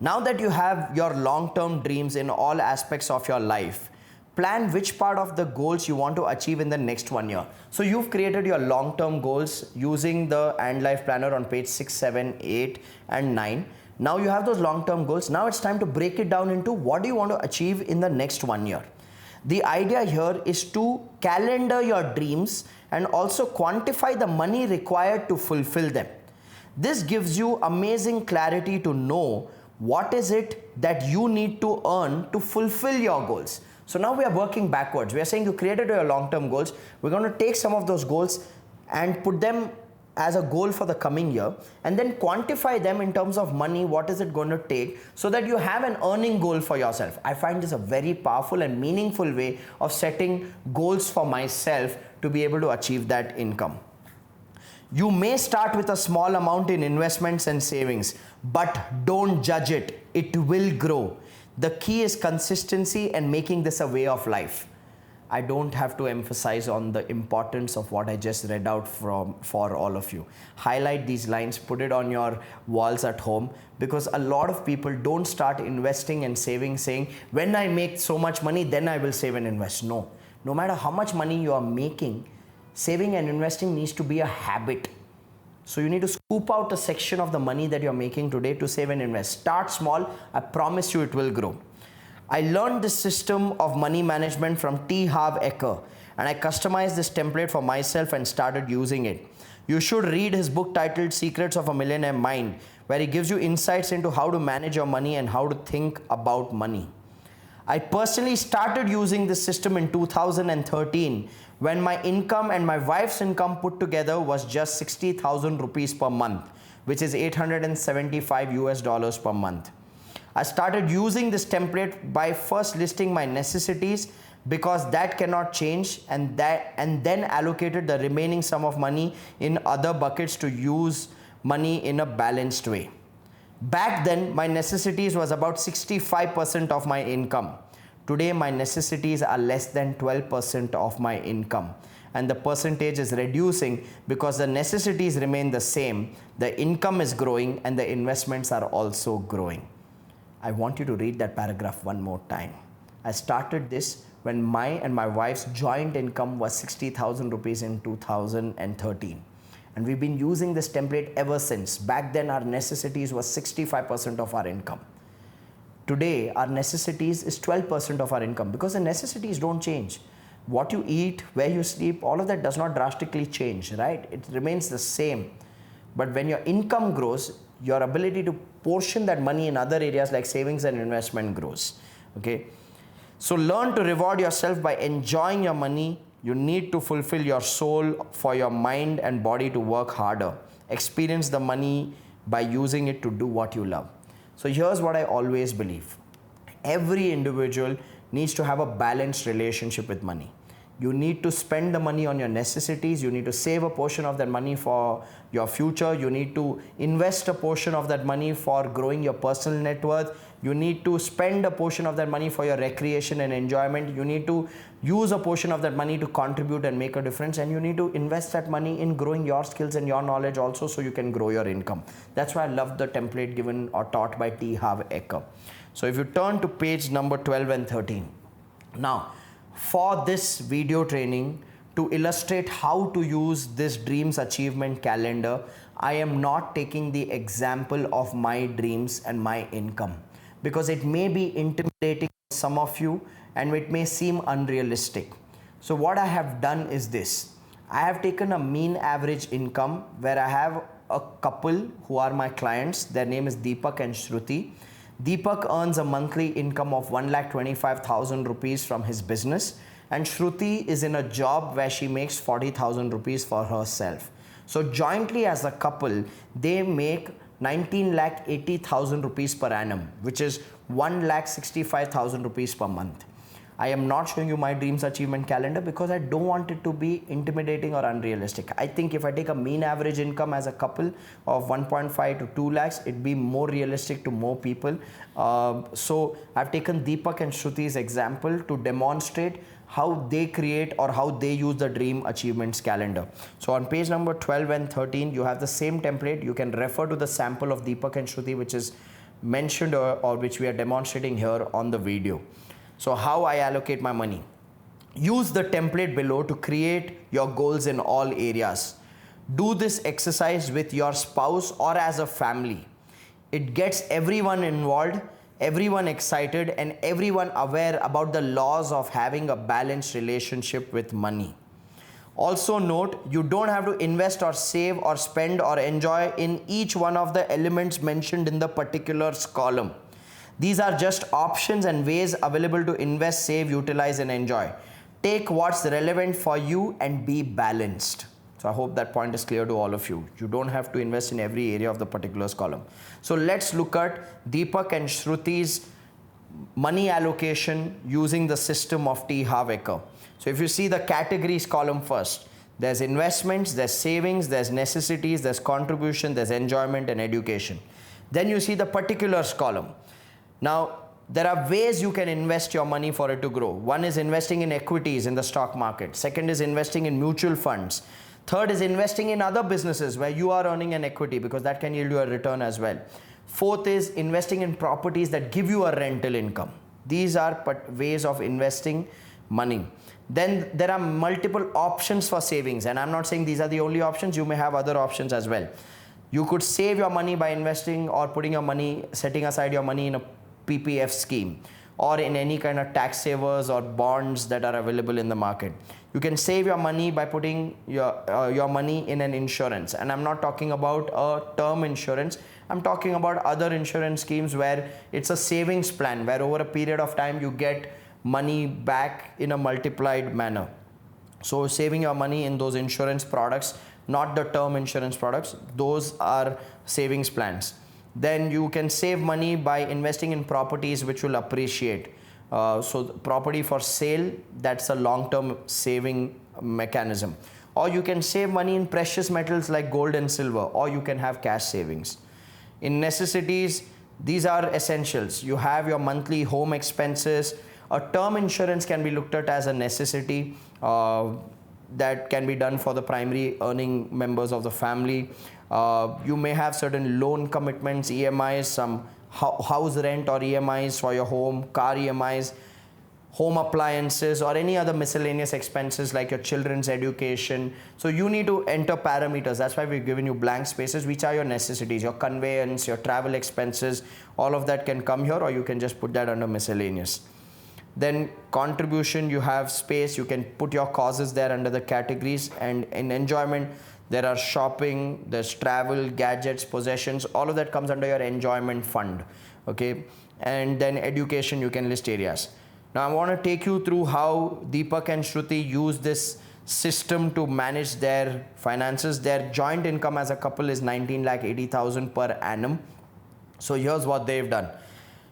Speaker 1: Now that you have your long-term dreams in all aspects of your life, plan which part of the goals you want to achieve in the next 1 year. So you've created your long-term goals using the And Life Planner on page 6, 7, 8 and 9. Now you have those long-term goals. Now it's time to break it down into what do you want to achieve in the next 1 year. The idea here is to calendar your dreams and also quantify the money required to fulfill them. This gives you amazing clarity to know what is it that you need to earn to fulfill your goals. So now we are working backwards. We are saying you created your long-term goals. We're going to take some of those goals and put them as a goal for the coming year and then quantify them in terms of money. What is it going to take so that you have an earning goal for yourself? I find this a very powerful and meaningful way of setting goals for myself to be able to achieve that income. You may start with a small amount in investments and savings, but don't judge it. It will grow. The key is consistency and making this a way of life. I don't have to emphasize on the importance of what I just read out for all of you. Highlight these lines, put it on your walls at home, because a lot of people don't start investing and saving saying, when I make so much money, then I will save and invest. No matter how much money you are making, saving and investing needs to be a habit. So you need to scoop out a section of the money that you're making today to save and invest. Start small. I promise you it will grow. I learned this system of money management from T. Harv Eker, and I customized this template for myself and started using it. You should read his book titled Secrets of a Millionaire Mind, where he gives you insights into how to manage your money and how to think about money. I personally started using this system in 2013 when my income and my wife's income put together was just 60,000 rupees per month, which is 875 US dollars per month. I started using this template by first listing my necessities, because that cannot change, and then allocated the remaining sum of money in other buckets to use money in a balanced way. Back then, my necessities was about 65% of my income. Today, my necessities are less than 12% of my income, and the percentage is reducing because the necessities remain the same, the income is growing, and the investments are also growing. I want you to read that paragraph one more time. I started this when my and my wife's joint income was 60,000 rupees in 2013. And we've been using this template ever since. Back then, our necessities was 65% of our income. Today, our necessities is 12% of our income, because the necessities don't change. What you eat, where you sleep, all of that does not drastically change, right? It remains the same. But when your income grows, your ability to portion that money in other areas like savings and investment grows, okay? So learn to reward yourself by enjoying your money. You need to fulfill your soul for your mind and body to work harder. Experience the money by using it to do what you love. So here's what I always believe. Every individual needs to have a balanced relationship with money. You need to spend the money on your necessities. You need to save a portion of that money for your future. You need to invest a portion of that money for growing your personal net worth. You need to spend a portion of that money for your recreation and enjoyment. You need to use a portion of that money to contribute and make a difference. And you need to invest that money in growing your skills and your knowledge also, so you can grow your income. That's why I love the template given or taught by T. Harv Eker. So if you turn to page number 12 and 13. Now, for this video training, to illustrate how to use this dreams achievement calendar, I am not taking the example of my dreams and my income, because it may be intimidating for some of you and it may seem unrealistic. So what I have done is this. I have taken a mean average income where I have a couple who are my clients. Their name is Deepak and Shruti. Deepak earns a monthly income of 1,25,000 rupees from his business, and Shruti is in a job where she makes 40,000 rupees for herself. So jointly as a couple, they make 19,80,000 rupees per annum, which is 1,65,000 rupees per month. I am not showing you my dreams achievement calendar because I don't want it to be intimidating or unrealistic. I think if I take a mean average income as a couple of 1.5 to 2 lakhs, it'd be more realistic to more people. So I've taken Deepak and Shruti's example to demonstrate how they create or how they use the dream achievements calendar. So on page number 12 and 13, you have the same template. You can refer to the sample of Deepak and Shruti, which is mentioned or which we are demonstrating here on the video. So how I allocate my money. Use the template below to create your goals in all areas. Do this exercise with your spouse or as a family. It gets everyone involved, everyone excited, and everyone aware about the laws of having a balanced relationship with money. Also note, you don't have to invest or save or spend or enjoy in each one of the elements mentioned in the particulars column. These are just options and ways available to invest, save, utilize, and enjoy. Take what's relevant for you and be balanced. So I hope that point is clear to all of you. You don't have to invest in every area of the particulars column. So let's look at Deepak and Shruti's money allocation using the system of T. Harv Eker. So if you see the categories column first, there's investments, there's savings, there's necessities, there's contribution, there's enjoyment and education. Then you see the particulars column. Now, there are ways you can invest your money for it to grow. One is investing in equities in the stock market. Second is investing in mutual funds. Third is investing in other businesses where you are earning an equity, because that can yield you a return as well. Fourth is investing in properties that give you a rental income. These are ways of investing money. Then there are multiple options for savings, and I'm not saying these are the only options. You may have other options as well. You could save your money by investing or putting your money, setting aside your money in a PPF scheme. or in any kind of tax savers or bonds that are available in the market. You can save your money by putting your money in an insurance. And I'm not talking about a term insurance. I'm talking about other insurance schemes where it's a savings plan, where over a period of time you get money back in a multiplied manner. So saving your money in those insurance products, not the term insurance products, those are savings plans. Then you can save money by investing in properties which will appreciate. So property for sale, that's a long-term saving mechanism. Or you can save money in precious metals like gold and silver, or you can have cash savings. In necessities, these are essentials. You have your monthly home expenses. A term insurance can be looked at as a necessity that can be done for the primary earning members of the family. You may have certain loan commitments, EMIs, some house rent or EMIs for your home, car EMIs, home appliances, or any other miscellaneous expenses like your children's education. So you need to enter parameters. That's why we've given you blank spaces, which are your necessities, your conveyance, your travel expenses. All of that can come here, or you can just put that under miscellaneous. Then contribution, you have space, you can put your causes there under the categories. And in enjoyment, there are shopping, there's travel, gadgets, possessions, all of that comes under your enjoyment fund. Okay. And then education, you can list areas. Now I want to take you through how Deepak and Shruti use this system to manage their finances. Their joint income as a couple is 19,80,000 per annum. So here's what they've done.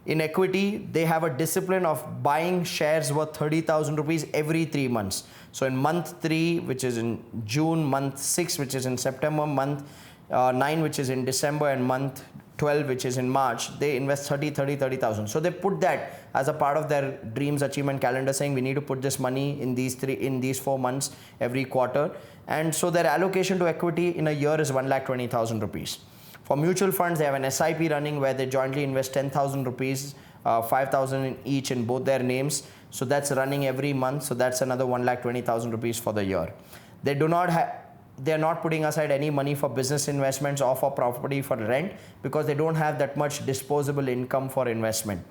Speaker 1: In equity, they have a discipline of buying shares worth 30,000 rupees every 3 months. So in month 3, which is in June, month 6, which is in September, month 9, which is in December, and month 12, which is in March, they invest 30,000. So they put that as a part of their dreams achievement calendar, saying we need to put this money in these 4 months every quarter. And so their allocation to equity in a year is 1,20,000 rupees. For mutual funds, they have an SIP running where they jointly invest 10,000 rupees, 5,000 in each in both their names. So that's running every month. So that's another 1,20,000 rupees for the year. They are not putting aside any money for business investments or for property for rent, because they don't have that much disposable income for investment.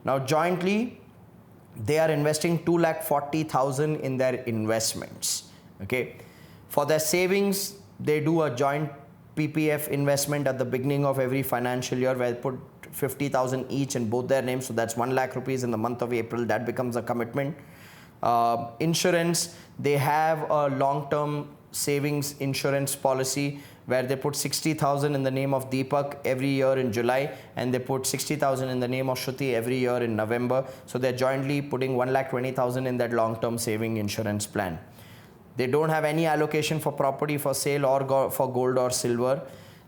Speaker 1: Now jointly, they are investing 2,40,000 in their investments. Okay. For their savings, they do a joint PPF investment at the beginning of every financial year, where they put 50,000 each in both their names. So that's 1 lakh rupees in the month of April. That becomes a commitment. Insurance, they have a long-term savings insurance policy where they put 60,000 in the name of Deepak every year in July, and they put 60,000 in the name of Shruti every year in November. So they're jointly putting 1,20,000 in that long-term saving insurance plan. They don't have any allocation for property for sale or for gold or silver.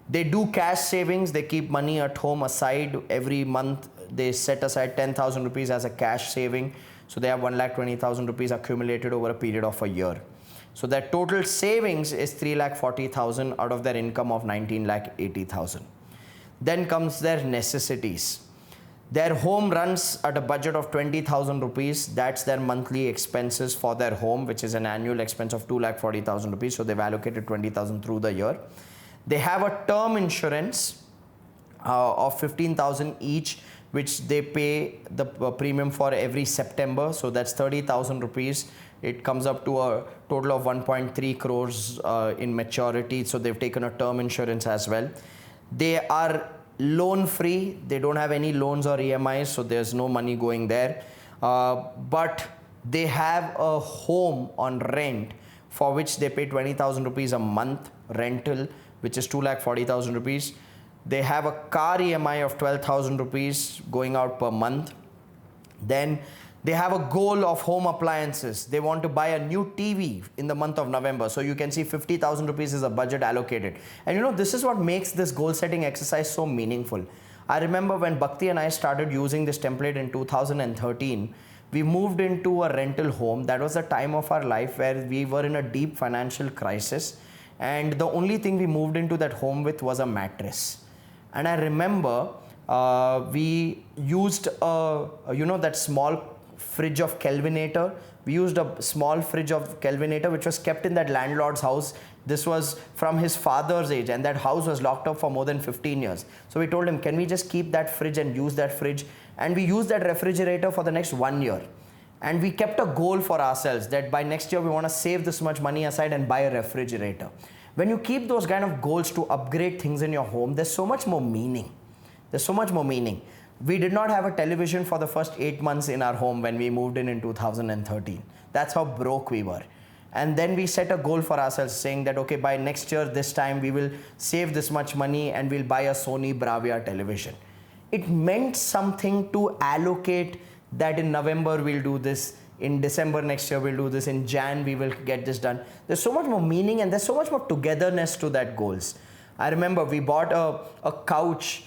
Speaker 1: They do cash savings. They keep money at home aside every month. They set aside 10,000 rupees as a cash saving. So they have 1,20,000 rupees accumulated over a period of a year. So their total savings is 3,40,000 out of their income of 19,80,000. Then comes their necessities. Their home runs at a budget of 20,000 rupees. That's their monthly expenses for their home, which is an annual expense of 2,40,000 rupees. So they've allocated 20,000 through the year. They have a term insurance of 15,000 each, which they pay the premium for every September. So that's 30,000 rupees. It comes up to a total of 1.3 crores in maturity. So they've taken a term insurance as well. They are loan free. They don't have any loans or EMIs, so there's no money going there. But they have a home on rent for which they pay 20,000 rupees a month rental, which is 2,40,000 rupees. They have a car EMI of 12,000 rupees going out per month. Then they have a goal of home appliances. They want to buy a new TV in the month of November. So you can see 50,000 rupees is a budget allocated. And you know, this is what makes this goal setting exercise so meaningful. I remember when Bhakti and I started using this template in 2013, we moved into a rental home. That was a time of our life where we were in a deep financial crisis. And the only thing we moved into that home with was a mattress. And I remember we used that small fridge of Kelvinator. We used a small fridge of Kelvinator which was kept in that landlord's house. This was from his father's age, and that house was locked up for more than 15 years. So we told him, can we just keep that fridge and use that fridge and we used that refrigerator for the next 1 year. And we kept a goal for ourselves that by next year we want to save this much money aside and buy a refrigerator. When you keep those kind of goals to upgrade things in your home, there's so much more meaning. There's so much more meaning. We did not have a television for the first 8 months in our home when we moved in 2013. That's how broke we were. And then we set a goal for ourselves saying that, okay, by next year, this time we will save this much money and we'll buy a Sony Bravia television. It meant something to allocate that in November we'll do this, in December next year we'll do this, in Jan we will get this done. There's so much more meaning and there's so much more togetherness to that goals. I remember we bought a couch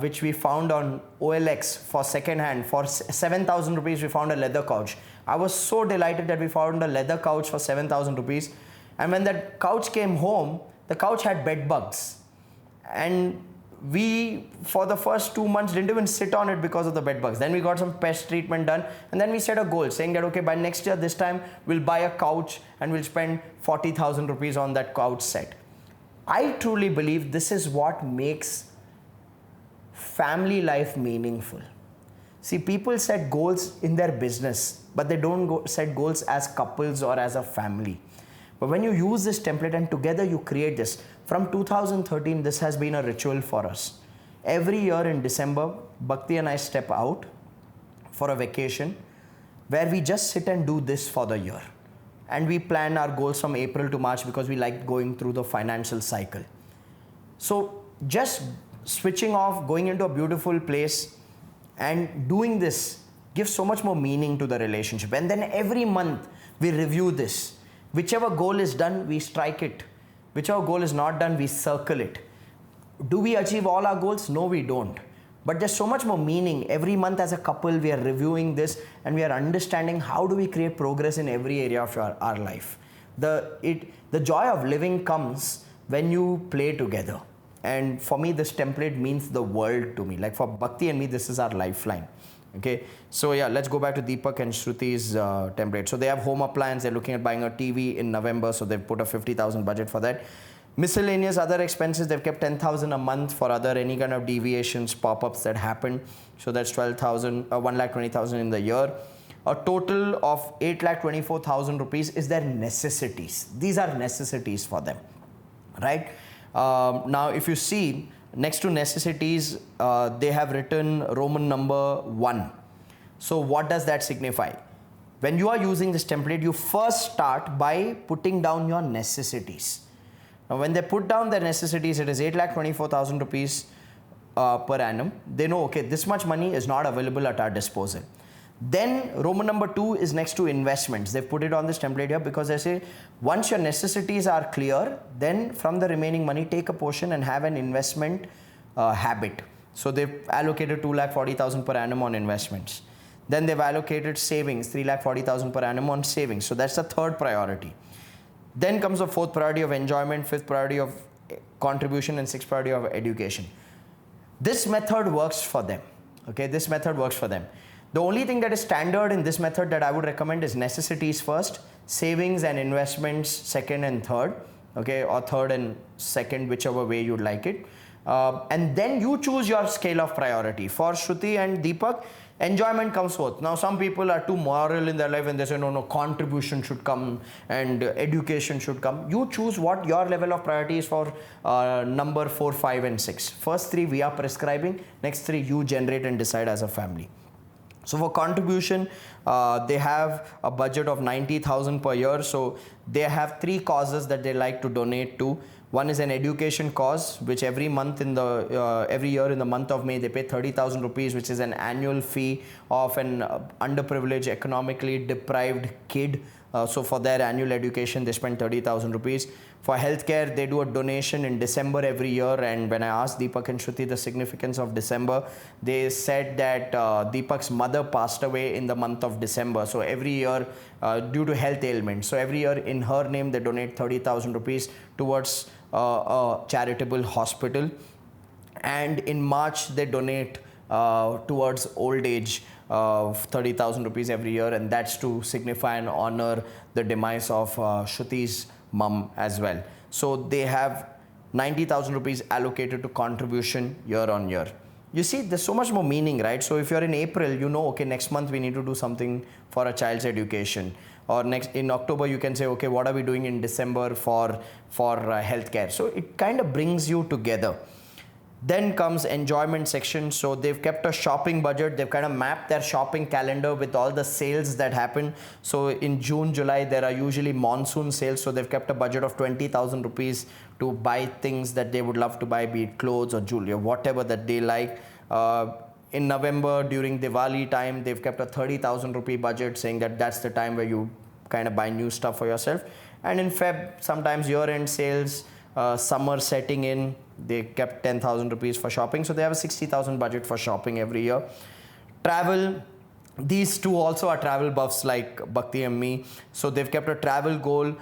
Speaker 1: which we found on OLX for second hand. For 7,000 rupees we found a leather couch. I was so delighted that we found a leather couch for 7,000 rupees. And when that couch came home, the couch had bed bugs. And we, for the first 2 months, didn't even sit on it because of the bed bugs. Then we got some pest treatment done. And then we set a goal saying that, okay, by next year, this time, we'll buy a couch and we'll spend 40,000 rupees on that couch set. I truly believe this is what makes family life meaningful. See, people set goals in their business, but they don't set goals as couples or as a family. But when you use this template and together you create this, from 2013, this has been a ritual for us. Every year in December, Bhakti and I step out for a vacation where we just sit and do this for the year. And we plan our goals from April to March because we like going through the financial cycle. So just switching off, going into a beautiful place and doing this gives so much more meaning to the relationship. And then every month we review this. Whichever goal is done, we strike it. Whichever goal is not done, we circle it. Do we achieve all our goals? No, we don't. But there's so much more meaning. Every month as a couple, we are reviewing this and we are understanding how do we create progress in every area of our life. The joy of living comes when you play together. And for me, this template means the world to me. Like for Bhakti and me, this is our lifeline. Okay, so yeah, let's go back to Deepak and Shruti's template. So they have home appliance. They're looking at buying a TV in November. So they've put a 50,000 budget for that. Miscellaneous other expenses, they've kept 10,000 a month for other any kind of deviations, pop-ups that happen. So that's 12,000, 1,20,000 in the year. A total of 8,24,000 rupees is their necessities. These are necessities for them, right? Now, if you see, next to necessities, they have written Roman number 1. So what does that signify? When you are using this template, you first start by putting down your necessities. Now, when they put down their necessities, it is 8,24,000 rupees per annum. They know, okay, this much money is not available at our disposal. Then Roman number 2 is next to investments. They've put it on this template here because they say once your necessities are clear, then from the remaining money, take a portion and have an investment habit. So they've allocated 2,40,000 per annum on investments. Then they've allocated savings, 3,40,000 per annum on savings. So that's the third priority. Then comes the fourth priority of enjoyment, fifth priority of contribution, and sixth priority of education. This method works for them. Okay, this method works for them. The only thing that is standard in this method that I would recommend is necessities first, savings and investments second and third, okay, or third and second, whichever way you'd like it. And then you choose your scale of priority. For Shruti and Deepak, enjoyment comes fourth. Now, some people are too moral in their life and they say, no, contribution should come and education should come. You choose what your level of priority is for number 4, 5, and 6. First 3 we are prescribing, next 3 you generate and decide as a family. So for contribution, they have a budget of 90,000 per year. So they have 3 causes that they like to donate to. One is an education cause, which every month in the every year in the month of May they pay 30,000 rupees, which is an annual fee of an underprivileged, economically deprived kid. So for their annual education, they spend 30,000 rupees. For healthcare, they do a donation in December every year. And when I asked Deepak and Shruti the significance of December, they said that Deepak's mother passed away in the month of December. So every year, due to health ailments, so every year in her name, they donate 30,000 rupees towards a charitable hospital. And in March, they donate towards old age 30,000 rupees every year, and that's to signify and honor the demise of Shruti's mum as well. So they have 90,000 rupees allocated to contribution year on year. you see, there's so much more meaning, right? So if you're in April, you know, okay, next month we need to do something for a child's education, or next in October you can say, okay, what are we doing in December for healthcare? So it kind of brings you together. Then comes enjoyment section. So they've kept a shopping budget. They've kind of mapped their shopping calendar with all the sales that happen. So in June, July, there are usually monsoon sales. So they've kept a budget of 20,000 rupees to buy things that they would love to buy, be it clothes or jewelry or whatever that they like. In November, during Diwali time, they've kept a 30,000 rupee budget, saying that that's the time where you kind of buy new stuff for yourself. And in Feb, sometimes year-end sales, summer setting in, they kept 10,000 rupees for shopping. So they have a 60,000 budget for shopping every year. Travel, these two also are travel buffs like Bhakti and me. So they've kept a travel goal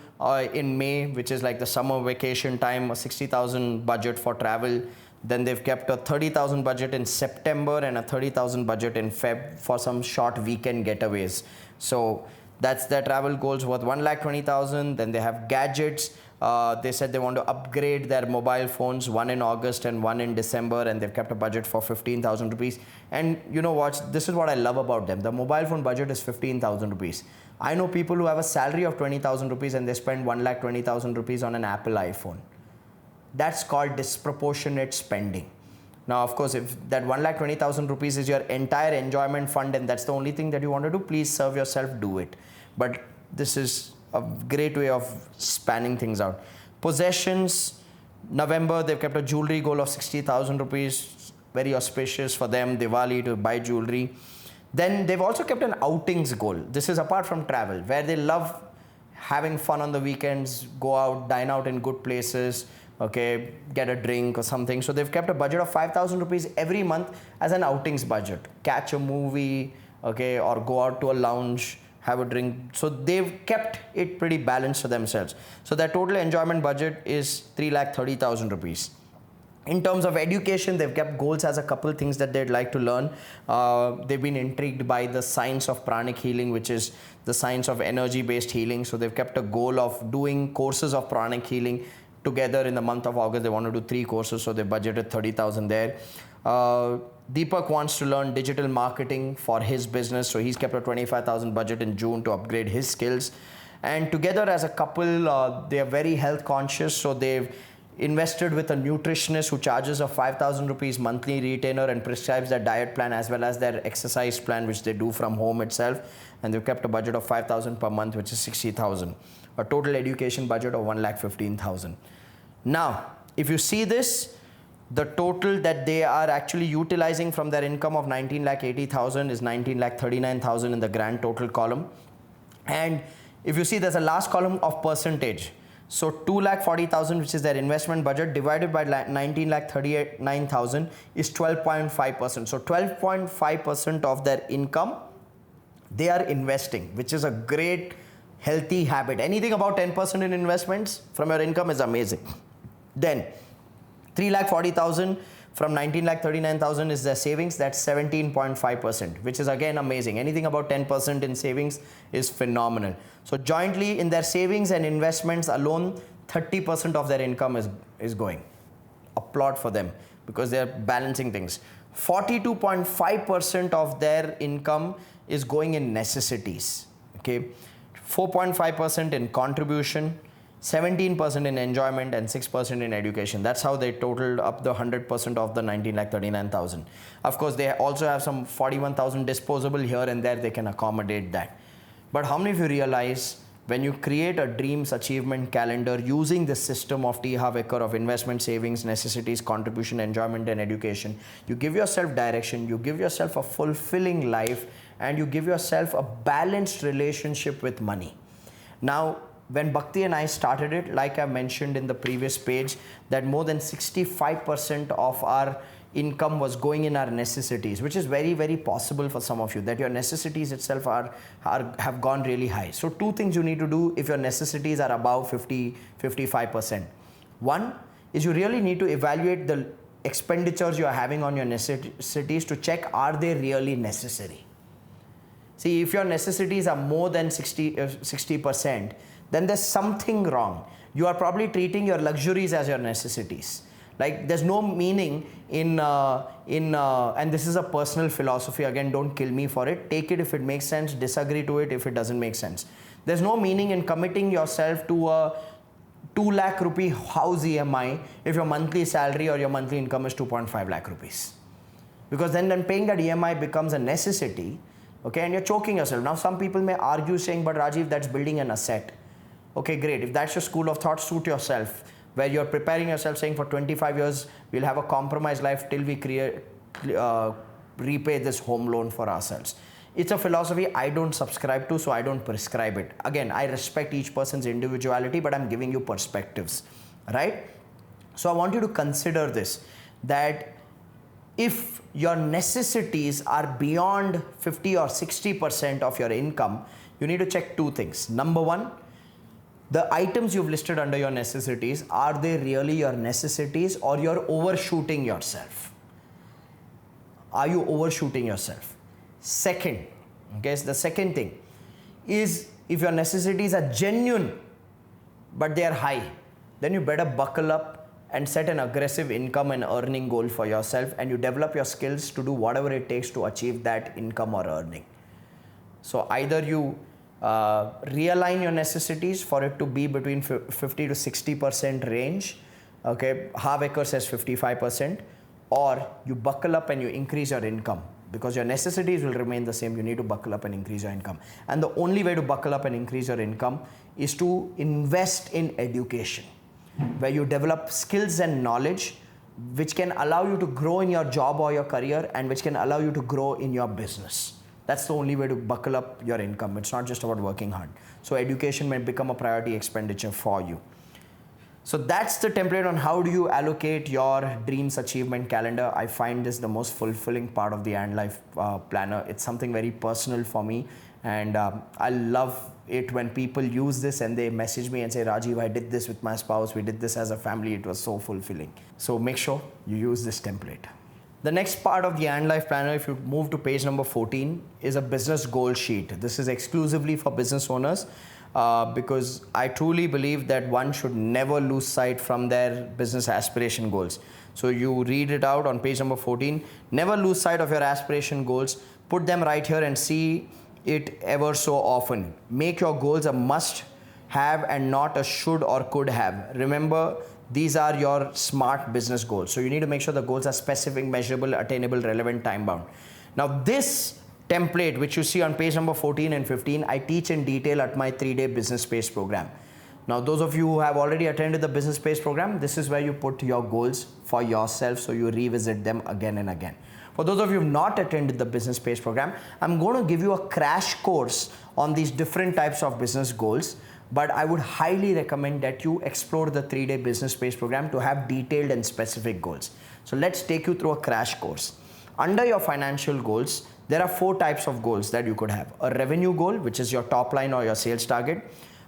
Speaker 1: in May, which is like the summer vacation time, a 60,000 budget for travel. Then they've kept a 30,000 budget in September and a 30,000 budget in Feb for some short weekend getaways. So that's their travel goals worth 1,20,000. Then they have gadgets. They said they want to upgrade their mobile phones, one in August and one in December, and they've kept a budget for 15,000 rupees. And you know what? This is what I love about them. The mobile phone budget is 15,000 rupees. I know people who have a salary of 20,000 rupees and they spend 1,20,000 rupees on an Apple iPhone. That's called disproportionate spending. Now, of course, if that 1,20,000 rupees is your entire enjoyment fund and that's the only thing that you want to do, please serve yourself, do it. But this is a great way of spanning things out. Possessions, November, they've kept a jewelry goal of 60,000 rupees. Very auspicious for them, Diwali, to buy jewelry. Then they've also kept an outings goal. This is apart from travel, where they love having fun on the weekends, go out, dine out in good places, okay, get a drink or something. So they've kept a budget of 5,000 rupees every month as an outings budget. Catch a movie, okay, or go out to a lounge, have a drink. So they've kept it pretty balanced for themselves. So their total enjoyment budget is 3,30,000 rupees. In terms of education, they've kept goals as a couple things that they'd like to learn. They've been intrigued by the science of pranic healing, which is the science of energy-based healing. So they've kept a goal of doing courses of pranic healing together in the month of August. They want to do 3 courses, so they budgeted 30,000 there. Deepak wants to learn digital marketing for his business, so he's kept a 25,000 budget in June to upgrade his skills. And together as a couple, they are very health conscious, so they've invested with a nutritionist who charges a 5,000 rupees monthly retainer and prescribes their diet plan as well as their exercise plan, which they do from home itself. And they've kept a budget of 5,000 per month, which is 60,000. A total education budget of 1,15,000. Now, if you see this, the total that they are actually utilizing from their income of 19,80,000 is 19,39,000 in the grand total column. And if you see, there's a last column of percentage. So 2,40,000, which is their investment budget, divided by 19,39,000 is 12.5%. So 12.5% of their income, they are investing, which is a great, healthy habit. Anything about 10% in investments from your income is amazing. Then 3,40,000 from 19,39,000 is their savings. That's 17.5%, which is again amazing. Anything about 10% in savings is phenomenal. So jointly in their savings and investments alone, 30% of their income is going. Applaud for them because they're balancing things. 42.5% of their income is going in necessities. Okay, 4.5% in contribution, 17% in enjoyment, and 6% in education. That's how they totaled up the 100% of the 19,39,000. Of course, they also have some 41,000 disposable here and there. They can accommodate that. But how many of you realize when you create a dreams achievement calendar using the system of T. Harv Eker of investment, savings, necessities, contribution, enjoyment, and education, you give yourself direction, you give yourself a fulfilling life, and you give yourself a balanced relationship with money. Now, when Bhakti and I started it, like I mentioned in the previous page, that more than 65% of our income was going in our necessities, which is very, very possible for some of you, that your necessities itself have gone really high. So 2 things you need to do if your necessities are above 55%. One is you really need to evaluate the expenditures you are having on your necessities to check, are they really necessary? See, if your necessities are more than 60%, then there's something wrong. You are probably treating your luxuries as your necessities. Like there's no meaning in and this is a personal philosophy. Again, don't kill me for it. Take it if it makes sense. Disagree to it if it doesn't make sense. There's no meaning in committing yourself to a 2 lakh rupee house EMI if your monthly salary or your monthly income is 2.5 lakh rupees. Because then paying that EMI becomes a necessity, okay, and you're choking yourself. Now, some people may argue saying, but Rajiv, that's building an asset. Okay, great. If that's your school of thought, suit yourself, where you're preparing yourself saying for 25 years, we'll have a compromised life till we repay this home loan for ourselves. It's a philosophy I don't subscribe to, so I don't prescribe it. Again, I respect each person's individuality, but I'm giving you perspectives, right? So I want you to consider this, that if your necessities are beyond 50 or 60% of your income, you need to check two things. Number one, the items you've listed under your necessities, are they really your necessities or you're overshooting yourself? Are you overshooting yourself? Second, okay, so the second thing is, if your necessities are genuine but they are high, then you better buckle up and set an aggressive income and earning goal for yourself, and you develop your skills to do whatever it takes to achieve that income or earning. So either you realign your necessities for it to be between 50 to 60% range, okay, Harvecker says 55%, or you buckle up and you increase your income. Because your necessities will remain the same, you need to buckle up and increase your income. And the only way to buckle up and increase your income is to invest in education, where you develop skills and knowledge which can allow you to grow in your job or your career, and which can allow you to grow in your business. That's the only way to buckle up your income. It's not just about working hard. So education may become a priority expenditure for you. So that's the template on how do you allocate your dreams achievement calendar. I find this the most fulfilling part of the And Life planner. It's something very personal for me, and I love it when people use this and they message me and say, Rajiv, I did this with my spouse, we did this as a family, it was so fulfilling. So make sure you use this template. The next part of the And Life planner, if you move to page number 14, is a business goal sheet. This is exclusively for business owners. Because I truly believe that one should never lose sight from their business aspiration goals. So you read it out on page number 14. Never lose sight of your aspiration goals. Put them right here and see it ever so often. Make your goals a must have and not a should or could have. Remember, these are your smart business goals. So you need to make sure the goals are specific, measurable, attainable, relevant, time bound. Now this template which you see on page number 14 and 15, I teach in detail at my 3-day business space program. Now those of you who have already attended the business space program, this is where you put your goals for yourself, so you revisit them again and again. For those of you who have not attended the business space program, I'm going to give you a crash course on these different types of business goals, but I would highly recommend that you explore the 3-day business space program to have detailed and specific goals. So let's take you through a crash course. Under your financial goals, there are 4 types of goals that you could have. A revenue goal, which is your top line or your sales target.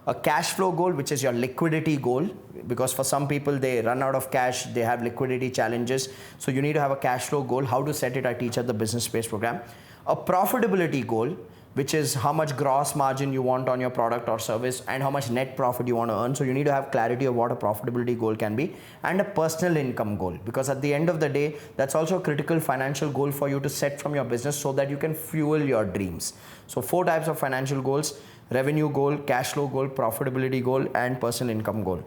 Speaker 1: A cash flow goal, which is your liquidity goal, because for some people they run out of cash, they have liquidity challenges. So you need to have a cash flow goal. How to set it, I teach at the business space program. A profitability goal, which is how much gross margin you want on your product or service and how much net profit you want to earn. So you need to have clarity of what a profitability goal can be, and a personal income goal, because at the end of the day, that's also a critical financial goal for you to set from your business so that you can fuel your dreams. So 4 types of financial goals: revenue goal, cash flow goal, profitability goal, and personal income goal.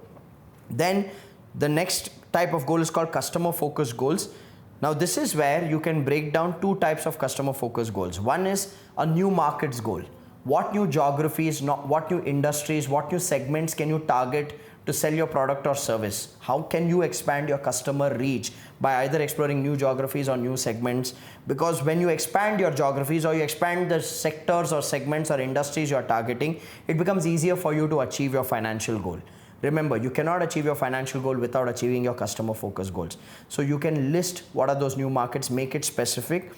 Speaker 1: Then the next type of goal is called customer focused goals. Now this is where you can break down 2 types of customer focused goals. One is a new markets goal. What new geographies, what new industries, what new segments can you target to sell your product or service? How can you expand your customer reach by either exploring new geographies or new segments? Because when you expand your geographies or you expand the sectors or segments or industries you're targeting, it becomes easier for you to achieve your financial goal. Remember, you cannot achieve your financial goal without achieving your customer focus goals. So you can list what are those new markets, make it specific,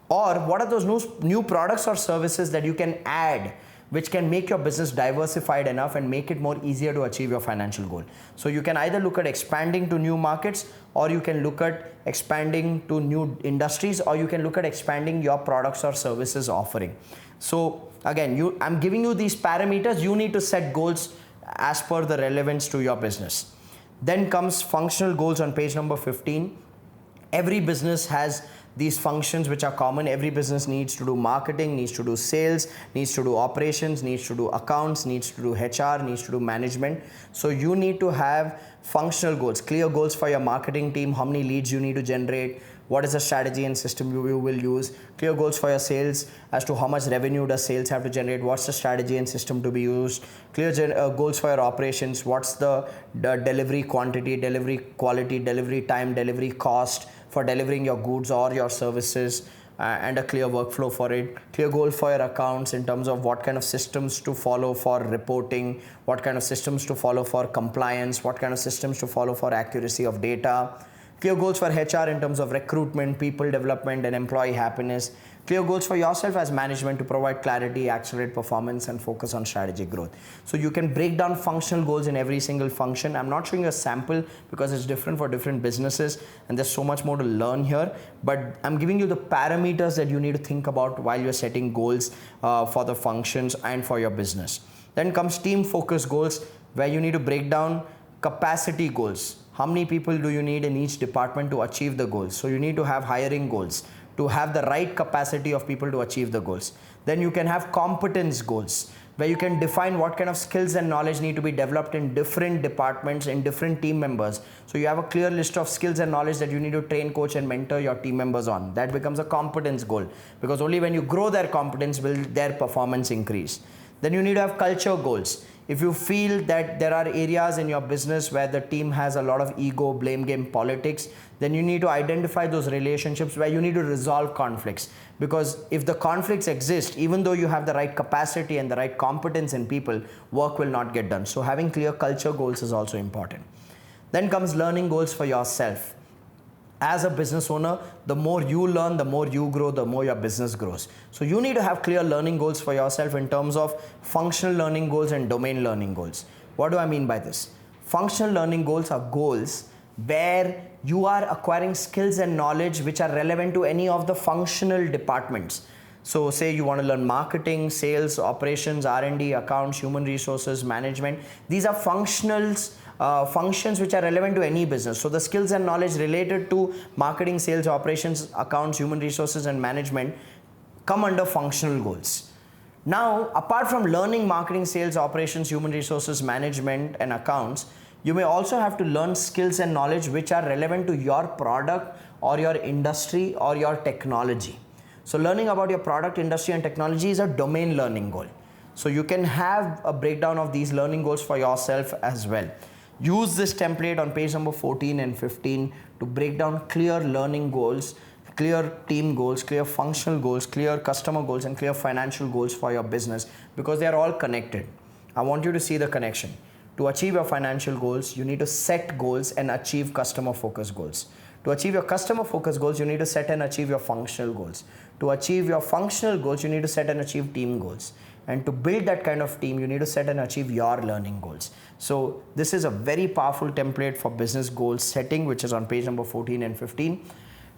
Speaker 1: or what are those new products or services that you can add which can make your business diversified enough and make it more easier to achieve your financial goal. So you can either look at expanding to new markets, or you can look at expanding to new industries, or you can look at expanding your products or services offering. So again, I'm giving you these parameters. You need to set goals as per the relevance to your business. Then comes functional goals on page number 15. Every business has these functions which are common. Every business needs to do marketing, needs to do sales, needs to do operations, needs to do accounts, needs to do HR, needs to do management. So you need to have functional goals, clear goals for your marketing team, how many leads you need to generate, what is the strategy and system you will use, clear goals for your sales as to how much revenue does sales have to generate, what's the strategy and system to be used, clear goals for your operations, what's the delivery quantity, delivery quality, delivery time, delivery cost for delivering your goods or your services, and a clear workflow for it, clear goal for your accounts in terms of what kind of systems to follow for reporting, what kind of systems to follow for compliance, what kind of systems to follow for accuracy of data, clear goals for HR in terms of recruitment, people development, and employee happiness. Clear goals for yourself as management to provide clarity, accelerate performance, and focus on strategic growth. So you can break down functional goals in every single function. I'm not showing a sample because it's different for different businesses and there's so much more to learn here. But I'm giving you the parameters that you need to think about while you're setting goals for the functions and for your business. Then comes team focus goals, where you need to break down capacity goals. How many people do you need in each department to achieve the goals? So you need to have hiring goals to have the right capacity of people to achieve the goals. Then you can have competence goals, where you can define what kind of skills and knowledge need to be developed in different departments, in different team members. So you have a clear list of skills and knowledge that you need to train, coach, and mentor your team members on. That becomes a competence goal, because only when you grow their competence will their performance increase. Then you need to have culture goals. If you feel that there are areas in your business where the team has a lot of ego, blame game politics, then you need to identify those relationships where you need to resolve conflicts. Because if the conflicts exist, even though you have the right capacity and the right competence in people, work will not get done. So having clear culture goals is also important. Then comes learning goals for yourself. As a business owner, the more you learn, the more you grow, the more your business grows. So you need to have clear learning goals for yourself in terms of functional learning goals and domain learning goals. What do I mean by this? Functional learning goals are goals where you are acquiring skills and knowledge which are relevant to any of the functional departments. So say you want to learn marketing, sales, operations, R&D, accounts, human resources, management. These are functions which are relevant to any business. So the skills and knowledge related to marketing, sales, operations, accounts, human resources, and management come under functional goals. Now, apart from learning marketing, sales, operations, human resources, management, and accounts, you may also have to learn skills and knowledge which are relevant to your product or your industry or your technology. So learning about your product, industry, and technology is a domain learning goal. So you can have a breakdown of these learning goals for yourself as well. Use this template on page number 14 and 15 to break down clear learning goals, clear team goals, clear functional goals, clear customer goals, and clear financial goals for your business, because they are all connected. I want you to see the connection. To achieve your financial goals, you need to set goals and achieve customer focus goals. To achieve your customer focus goals, you need to set and achieve your functional goals. To achieve your functional goals, you need to set and achieve team goals. And to build that kind of team, you need to set and achieve your learning goals. So this is a very powerful template for business goal setting, which is on page number 14 and 15.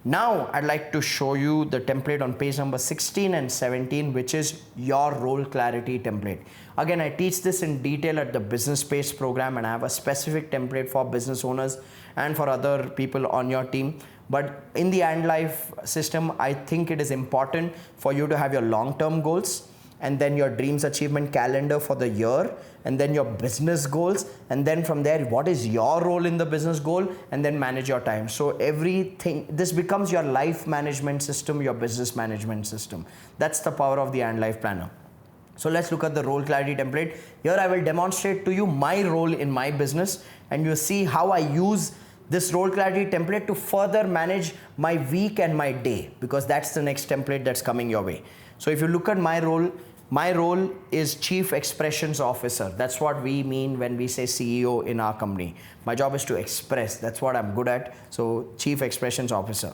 Speaker 1: Now I'd like to show you the template on page number 16 and 17, which is your role clarity template. Again, I teach this in detail at the Business Space program, and I have a specific template for business owners and for other people on your team. But in the And Life system, I think it is important for you to have your long-term goals, and then your dreams achievement calendar for the year, and then your business goals, and then from there, what is your role in the business goal, and then manage your time. So everything, this becomes your life management system, your business management system. That's the power of the And Life Planner. So let's look at the role clarity template. Here I will demonstrate to you my role in my business, and you see how I use this role clarity template to further manage my week and my day, because that's the next template that's coming your way. So if you look at my role is Chief Expressions Officer. That's what we mean when we say CEO in our company. My job is to express. That's what I'm good at. So Chief Expressions Officer.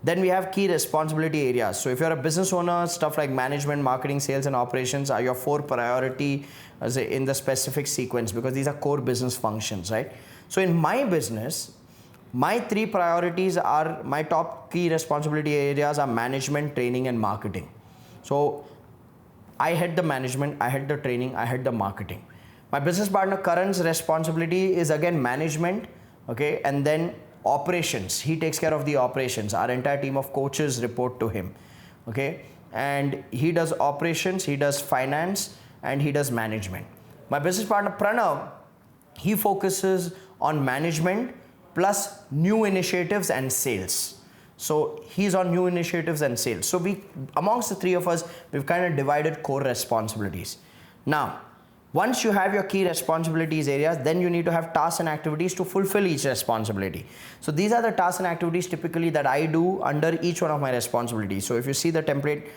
Speaker 1: Then we have key responsibility areas. So if you're a business owner, stuff like management, marketing, sales, and operations are your 4 priority in the specific sequence, because these are core business functions, right? So in my business, my 3 priorities are, my top key responsibility areas are management, training, and marketing. So I head the management, I head the training, I head the marketing. My business partner Karan's responsibility is again management, okay, and then operations, he takes care of the operations. Our entire team of coaches report to him, okay, and he does operations, he does finance, and he does management. My business partner Pranav, he focuses on management plus new initiatives and sales. So he's on new initiatives and sales. So we, amongst the three of us, we've kind of divided core responsibilities. Now, once you have your key responsibilities areas, then you need to have tasks and activities to fulfill each responsibility. So these are the tasks and activities typically that I do under each one of my responsibilities. So if you see the template,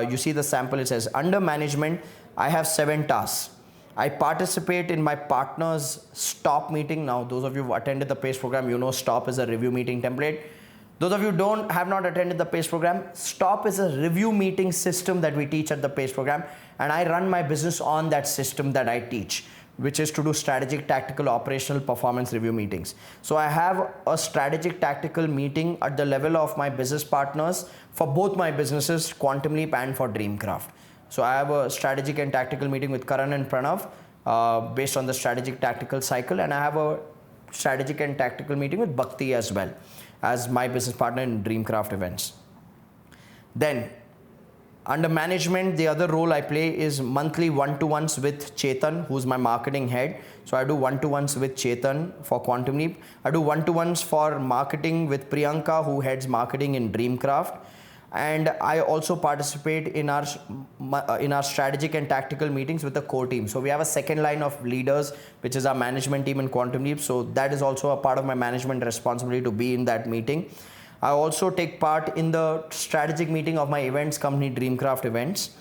Speaker 1: you see the sample, it says under management, I have 7 tasks. I participate in my partner's STOP meeting. Now, those of you who attended the PACE program, you know STOP is a review meeting template. Those of you who have not attended the PACE program, STOP is a review meeting system that we teach at the PACE program, and I run my business on that system that I teach, which is to do strategic, tactical, operational performance review meetings. So I have a strategic, tactical meeting at the level of my business partners for both my businesses, Quantum Leap and for Dreamcraft. So I have a strategic and tactical meeting with Karan and Pranav based on the strategic tactical cycle, and I have a strategic and tactical meeting with Bhakti as well as my business partner in Dreamcraft events. Then under management, the other role I play is monthly one-to-ones with Chetan, who's my marketing head. So I do one-to-ones with Chetan for Quantum Leap. I do one-to-ones for marketing with Priyanka, who heads marketing in Dreamcraft. And I also participate in our strategic and tactical meetings with the core team. So we have a second line of leaders, which is our management team in Quantum Leap. So that is also a part of my management responsibility to be in that meeting. I also take part in the strategic meeting of my events company, Dreamcraft Events.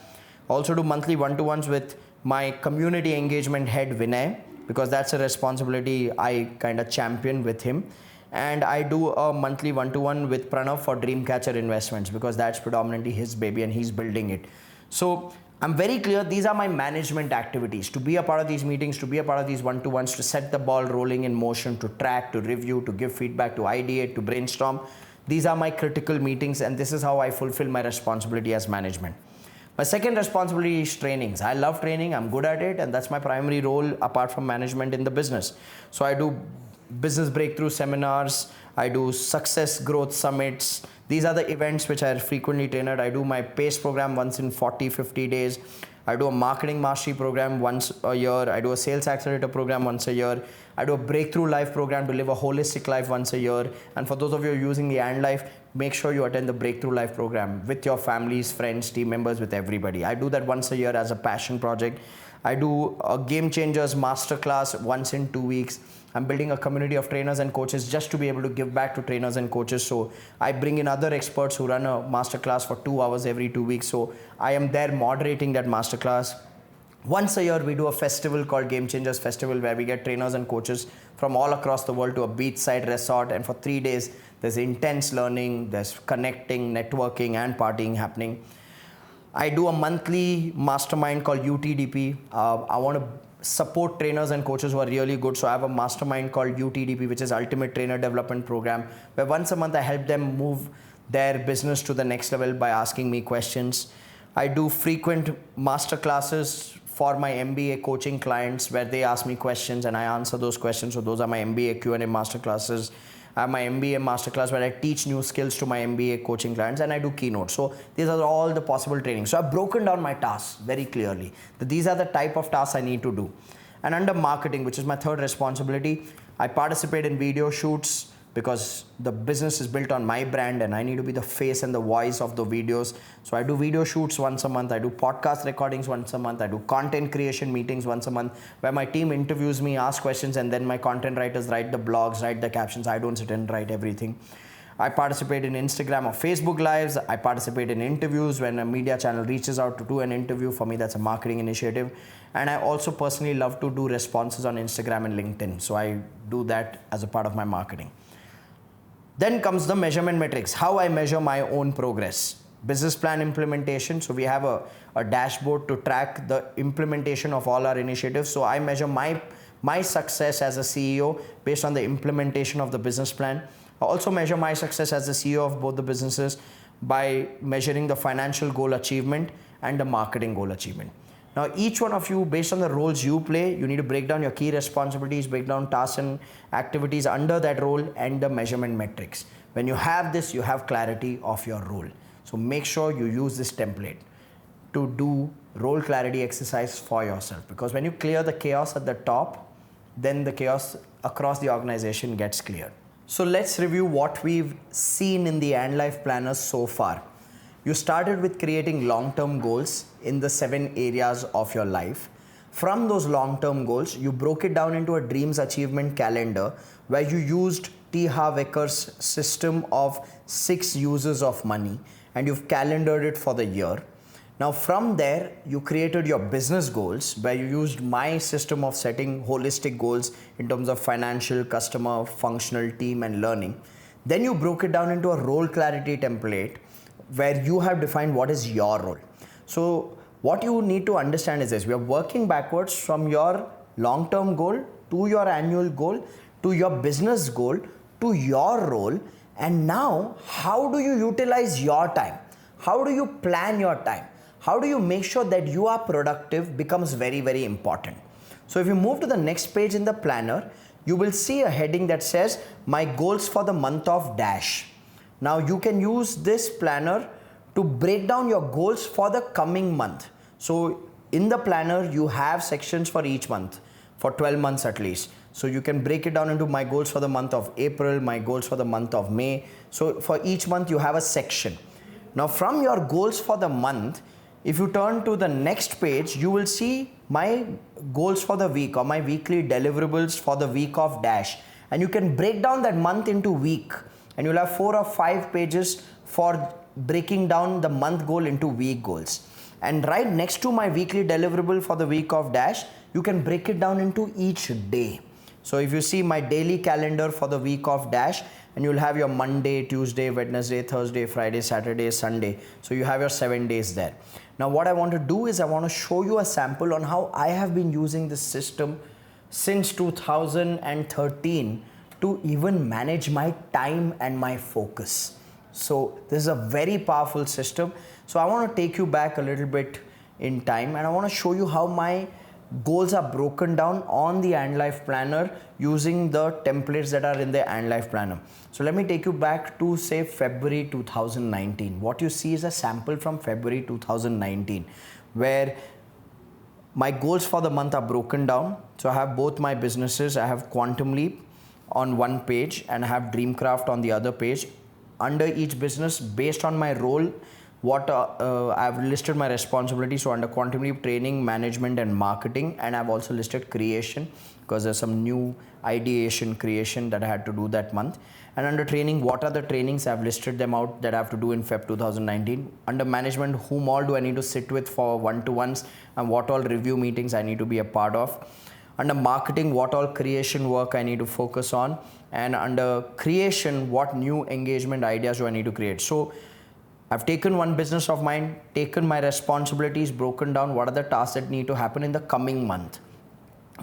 Speaker 1: I also do monthly one-to-ones with my community engagement head, Vinay, because that's a responsibility I kind of champion with him. And I do a monthly one-to-one with Pranav for Dreamcatcher Investments, because that's predominantly his baby and he's building it. So I'm very clear, these are my management activities, to be a part of these meetings, to be a part of these one-to-ones, to set the ball rolling in motion, to track, to review, to give feedback, to ideate, to brainstorm. These are my critical meetings, and this is how I fulfill my responsibility as management. My second responsibility is trainings. I love training, I'm good at it, and that's my primary role apart from management in the business. So I do business breakthrough seminars, I do success growth summits. These are the events which I frequently train at. I do my PACE program once in 40-50 days. I do a marketing mastery program once a year. I do a sales accelerator program once a year. I do a breakthrough life program to live a holistic life once a year. And for those of you using the And Life, make sure you attend the breakthrough life program with your families, friends, team members, with everybody. I do that once a year as a passion project. I do a Game Changers masterclass once in 2 weeks. I'm building a community of trainers and coaches just to be able to give back to trainers and coaches. So I bring in other experts who run a masterclass for 2 hours every 2 weeks. So I am there moderating that masterclass. Once a year, we do a festival called Game Changers Festival, where we get trainers and coaches from all across the world to a beachside resort. And for 3 days, there's intense learning, there's connecting, networking, and partying happening. I do a monthly mastermind called UTDP. I want to support trainers and coaches who are really good. So I have a mastermind called UTDP, which is Ultimate Trainer Development Program, where once a month I help them move their business to the next level by asking me questions. I do frequent master classes for my MBA coaching clients, where they ask me questions and I answer those questions. So those are my MBA Q&A master classes. I have my MBA masterclass where I teach new skills to my MBA coaching clients, and I do keynotes. So these are all the possible trainings. So I've broken down my tasks very clearly. These are the type of tasks I need to do. And under marketing, which is my third responsibility, I participate in video shoots because the business is built on my brand and I need to be the face and the voice of the videos. So I do video shoots once a month. I do podcast recordings once a month. I do content creation meetings once a month, where my team interviews me, asks questions, and then my content writers write the blogs, write the captions. I don't sit and write everything. I participate in Instagram or Facebook Lives. I participate in interviews when a media channel reaches out to do an interview. For me, that's a marketing initiative. And I also personally love to do responses on Instagram and LinkedIn. So I do that as a part of my marketing. Then comes the measurement metrics, how I measure my own progress. Business plan implementation. So we have a dashboard to track the implementation of all our initiatives. So I measure my success as a CEO based on the implementation of the business plan. I also measure my success as the CEO of both the businesses by measuring the financial goal achievement and the marketing goal achievement. Now, each one of you, based on the roles you play, you need to break down your key responsibilities, break down tasks and activities under that role and the measurement metrics. When you have this, you have clarity of your role. So make sure you use this template to do role clarity exercise for yourself, because when you clear the chaos at the top, then the chaos across the organization gets cleared. So let's review what we've seen in the And Life Planner so far. You started with creating long-term goals in the 7 areas of your life. From those long-term goals, you broke it down into a dreams achievement calendar where you used T. Harv Eker's system of 6 uses of money, and you've calendared it for the year. Now from there, you created your business goals where you used my system of setting holistic goals in terms of financial, customer, functional, team and learning. Then you broke it down into a role clarity template where you have defined what is your role. So what you need to understand is this: we are working backwards from your long-term goal to your annual goal to your business goal to your role. And now, how do you utilize your time? How do you plan your time? How do you make sure that you are productive becomes very, very important. So if you move to the next page in the planner, you will see a heading that says my goals for the month of dash. Now you can use this planner to break down your goals for the coming month. So in the planner, you have sections for each month, for 12 months at least. So you can break it down into my goals for the month of April, my goals for the month of May. So for each month, you have a section. Now from your goals for the month, if you turn to the next page, you will see my goals for the week or my weekly deliverables for the week of dash. And you can break down that month into week, and you'll have 4 or 5 pages for breaking down the month goal into week goals. And right next to my weekly deliverable for the week of dash, you can break it down into each day. So if you see my daily calendar for the week of dash, and you'll have your Monday, Tuesday, Wednesday, Thursday, Friday, Saturday, Sunday. So you have your 7 days there. Now what I want to do is I want to show you a sample on how I have been using this system since 2013 to even manage my time and my focus. So this is a very powerful system. So I want to take you back a little bit in time, and I want to show you how my goals are broken down on the And Life Planner using the templates that are in the And Life Planner. So let me take you back to say February 2019. What you see is a sample from February 2019 where my goals for the month are broken down. So I have both my businesses. I have Quantum Leap on one page and I have Dreamcraft on the other page. Under each business, based on my role, I've listed my responsibilities. So under Quantum Leap, training, management and marketing, and I've also listed creation because there's some new ideation creation that I had to do that month. And under training, what are the trainings? I've listed them out that I have to do in Feb 2019. Under management, whom all do I need to sit with for one-to-ones and what all review meetings I need to be a part of. Under marketing, what all creation work I need to focus on. And under creation, what new engagement ideas do I need to create. So I've taken one business of mine, taken my responsibilities, broken down what are the tasks that need to happen in the coming month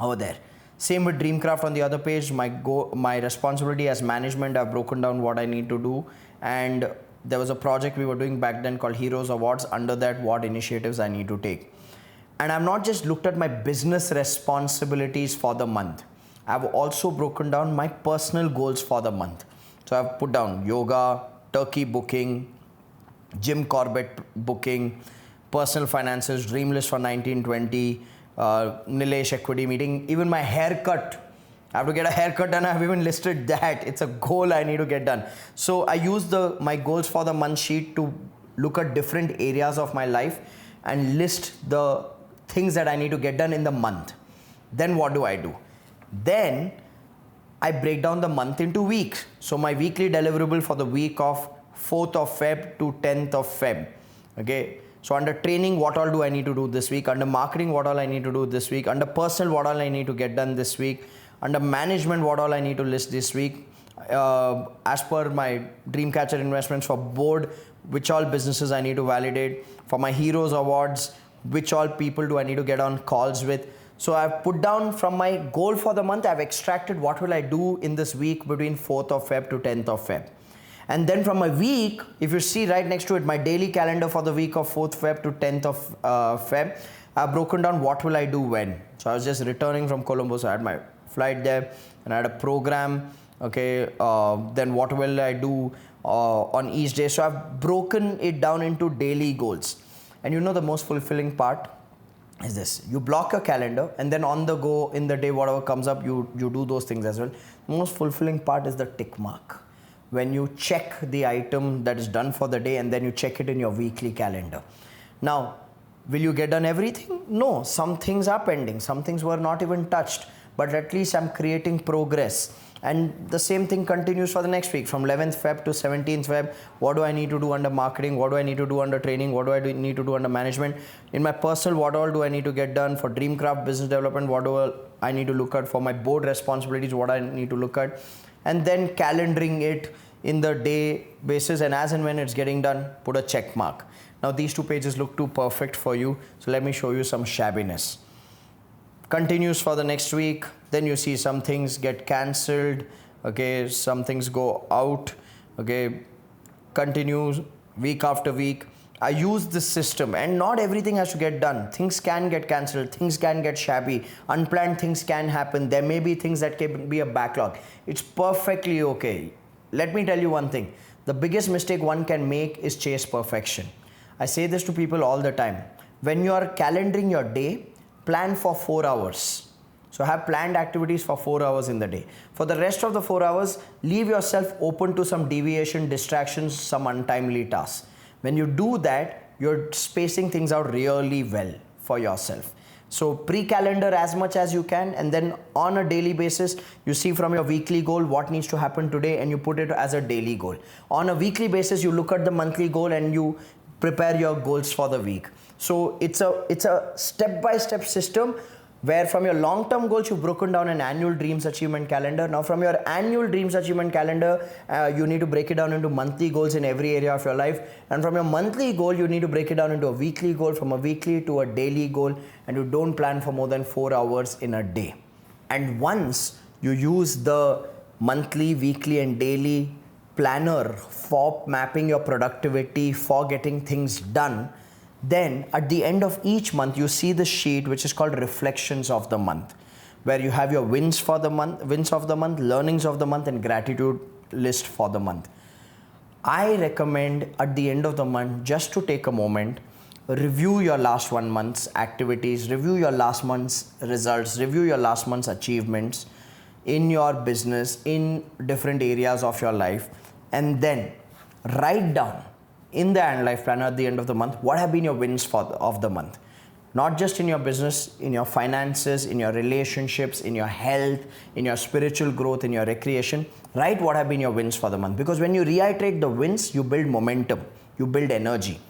Speaker 1: over there. Same with Dreamcraft on the other page, my responsibility as management, I've broken down what I need to do. And there was a project we were doing back then called Heroes Awards. Under that, what initiatives I need to take. And I've not just looked at my business responsibilities for the month. I've also broken down my personal goals for the month. So I've put down yoga, turkey booking, Jim Corbett booking, personal finances, dream list for 1920, Nilesh equity meeting, even my haircut. I have to get a haircut and I've even listed that. It's a goal I need to get done. So I use my goals for the month sheet to look at different areas of my life and list the things that I need to get done in the month. Then what do? Then I break down the month into weeks. So my weekly deliverable for the week of 4th of Feb to 10th of Feb. Okay. So under training, what all do I need to do this week? Under marketing, what all I need to do this week? Under personal, what all I need to get done this week? Under management, what all I need to list this week? As per my Dreamcatcher investments for board, which all businesses I need to validate. For my Heroes Awards, which all people do I need to get on calls with? So I've put down from my goal for the month, I've extracted what will I do in this week between 4th of Feb to 10th of Feb. And then from my week, if you see right next to it, my daily calendar for the week of 4th Feb to 10th of Feb, I've broken down what will I do when. So I was just returning from Colombo, so I had my flight there and I had a program. Okay, then what will I do on each day? So I've broken it down into daily goals. And you know the most fulfilling part is this: you block your calendar and then on the go in the day, whatever comes up, you do those things as well. The most fulfilling part is the tick mark, when you check the item that is done for the day and then you check it in your weekly calendar. Now, will you get done everything? No, some things are pending, some things were not even touched, but at least I'm creating progress. And the same thing continues for the next week, from 11th Feb to 17th Feb. What do I need to do under marketing? What do I need to do under training? What do I need to do under management? In my personal, what all do I need to get done? For Dreamcraft business development, what do I need to look at? For my board responsibilities, what I need to look at? And then calendaring it in the day basis, and as and when it's getting done, put a check mark. Now these two pages look too perfect for you, so let me show you some shabbiness. Continues for the next week, then you see some things get cancelled, okay, some things go out, okay, continues week after week. I use this system, and not everything has to get done. Things can get cancelled, things can get shabby, unplanned things can happen. There may be things that can be a backlog. It's perfectly okay. Let me tell you one thing: the biggest mistake one can make is chase perfection. I say this to people all the time. When you are calendaring your day, plan for 4 hours. So have planned activities for 4 hours in the day. For the rest of the 4 hours, leave yourself open to some deviation, distractions, some untimely tasks. When you do that, you're spacing things out really well for yourself. So pre-calendar as much as you can, and then on a daily basis, you see from your weekly goal what needs to happen today and you put it as a daily goal. On a weekly basis, you look at the monthly goal and you prepare your goals for the week. So it's a step-by-step system where from your long-term goals, you've broken down an annual dreams achievement calendar. Now from your annual dreams achievement calendar, you need to break it down into monthly goals in every area of your life. And from your monthly goal, you need to break it down into a weekly goal, from a weekly to a daily goal. And you don't plan for more than 4 hours in a day. And once you use the monthly, weekly and daily planner for mapping your productivity, for getting things done, then at the end of each month, you see the sheet which is called reflections of the month, where you have your wins for the month, wins of the month, learnings of the month, and gratitude list for the month. I recommend at the end of the month just to take a moment, review your last 1 month's activities, review your last month's results, review your last month's achievements in your business, in different areas of your life, and then write down in the and life planner at the end of the month what have been your wins of the month. Not just in your business, in your finances, in your relationships, in your health, in your spiritual growth, in your recreation. Write what have been your wins for the month, because when you reiterate the wins, you build momentum, you build energy.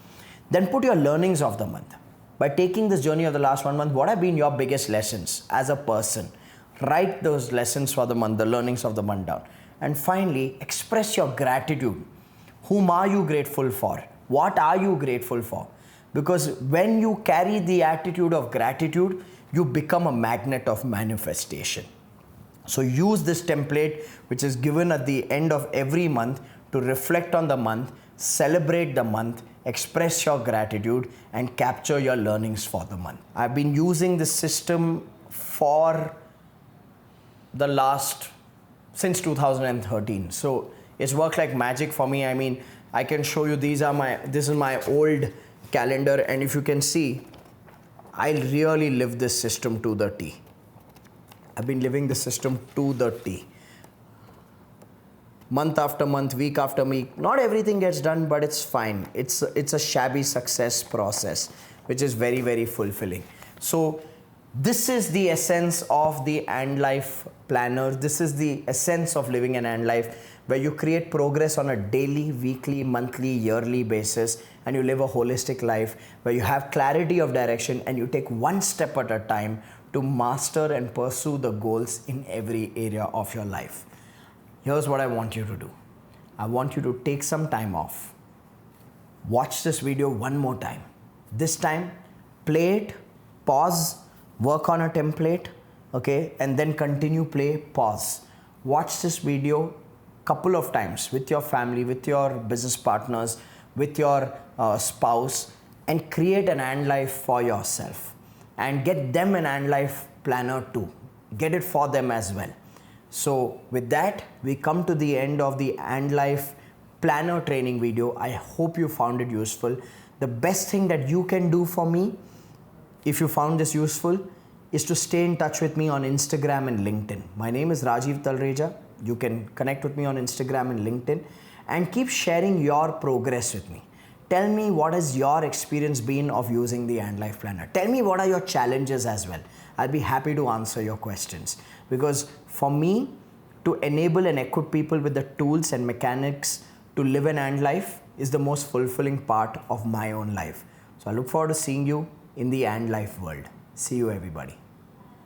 Speaker 1: Then put your learnings of the month. By taking this journey of the last 1 month, what have been your biggest lessons as a person? Write those lessons for the month, the learnings of the month down. And finally, express your gratitude. Whom are you grateful for? What are you grateful for? Because when you carry the attitude of gratitude, you become a magnet of manifestation. So use this template, which is given at the end of every month, to reflect on the month, celebrate the month, express your gratitude, and capture your learnings for the month. I've been using this system for since 2013. So it's worked like magic for me. I mean, I can show you, this is my old calendar, and if you can see, I really live this system to the T. I've been living this system to the T. Month after month, week after week. Not everything gets done, but it's fine. It's a shabby success process, which is very, very fulfilling. So this is the essence of the And Life Planner. This is the essence of living an And Life, where you create progress on a daily, weekly, monthly, yearly basis, and you live a holistic life where you have clarity of direction and you take one step at a time to master and pursue the goals in every area of your life. Here's what I want you to do. I want you to take some time off. Watch this video one more time. This time, play it, pause, work on a template, okay, and then continue, play, pause. Watch this video couple of times with your family, with your business partners, with your spouse, and create an And Life for yourself. and get them an and life planner too. Get it for them as well. So with that, we come to the end of the and life planner training video. I hope you found it useful. The best thing that you can do for me, if you found this useful, is to stay in touch with me on Instagram and LinkedIn. My name is Rajiv Talreja. You can connect with me on Instagram and LinkedIn and keep sharing your progress with me. Tell me what has your experience been of using the and life planner. Tell me what are your challenges as well. I'll be happy to answer your questions, because for me, to enable and equip people with the tools and mechanics to live an and life is the most fulfilling part of my own life. So I look forward to seeing you in the and life world. See you everybody.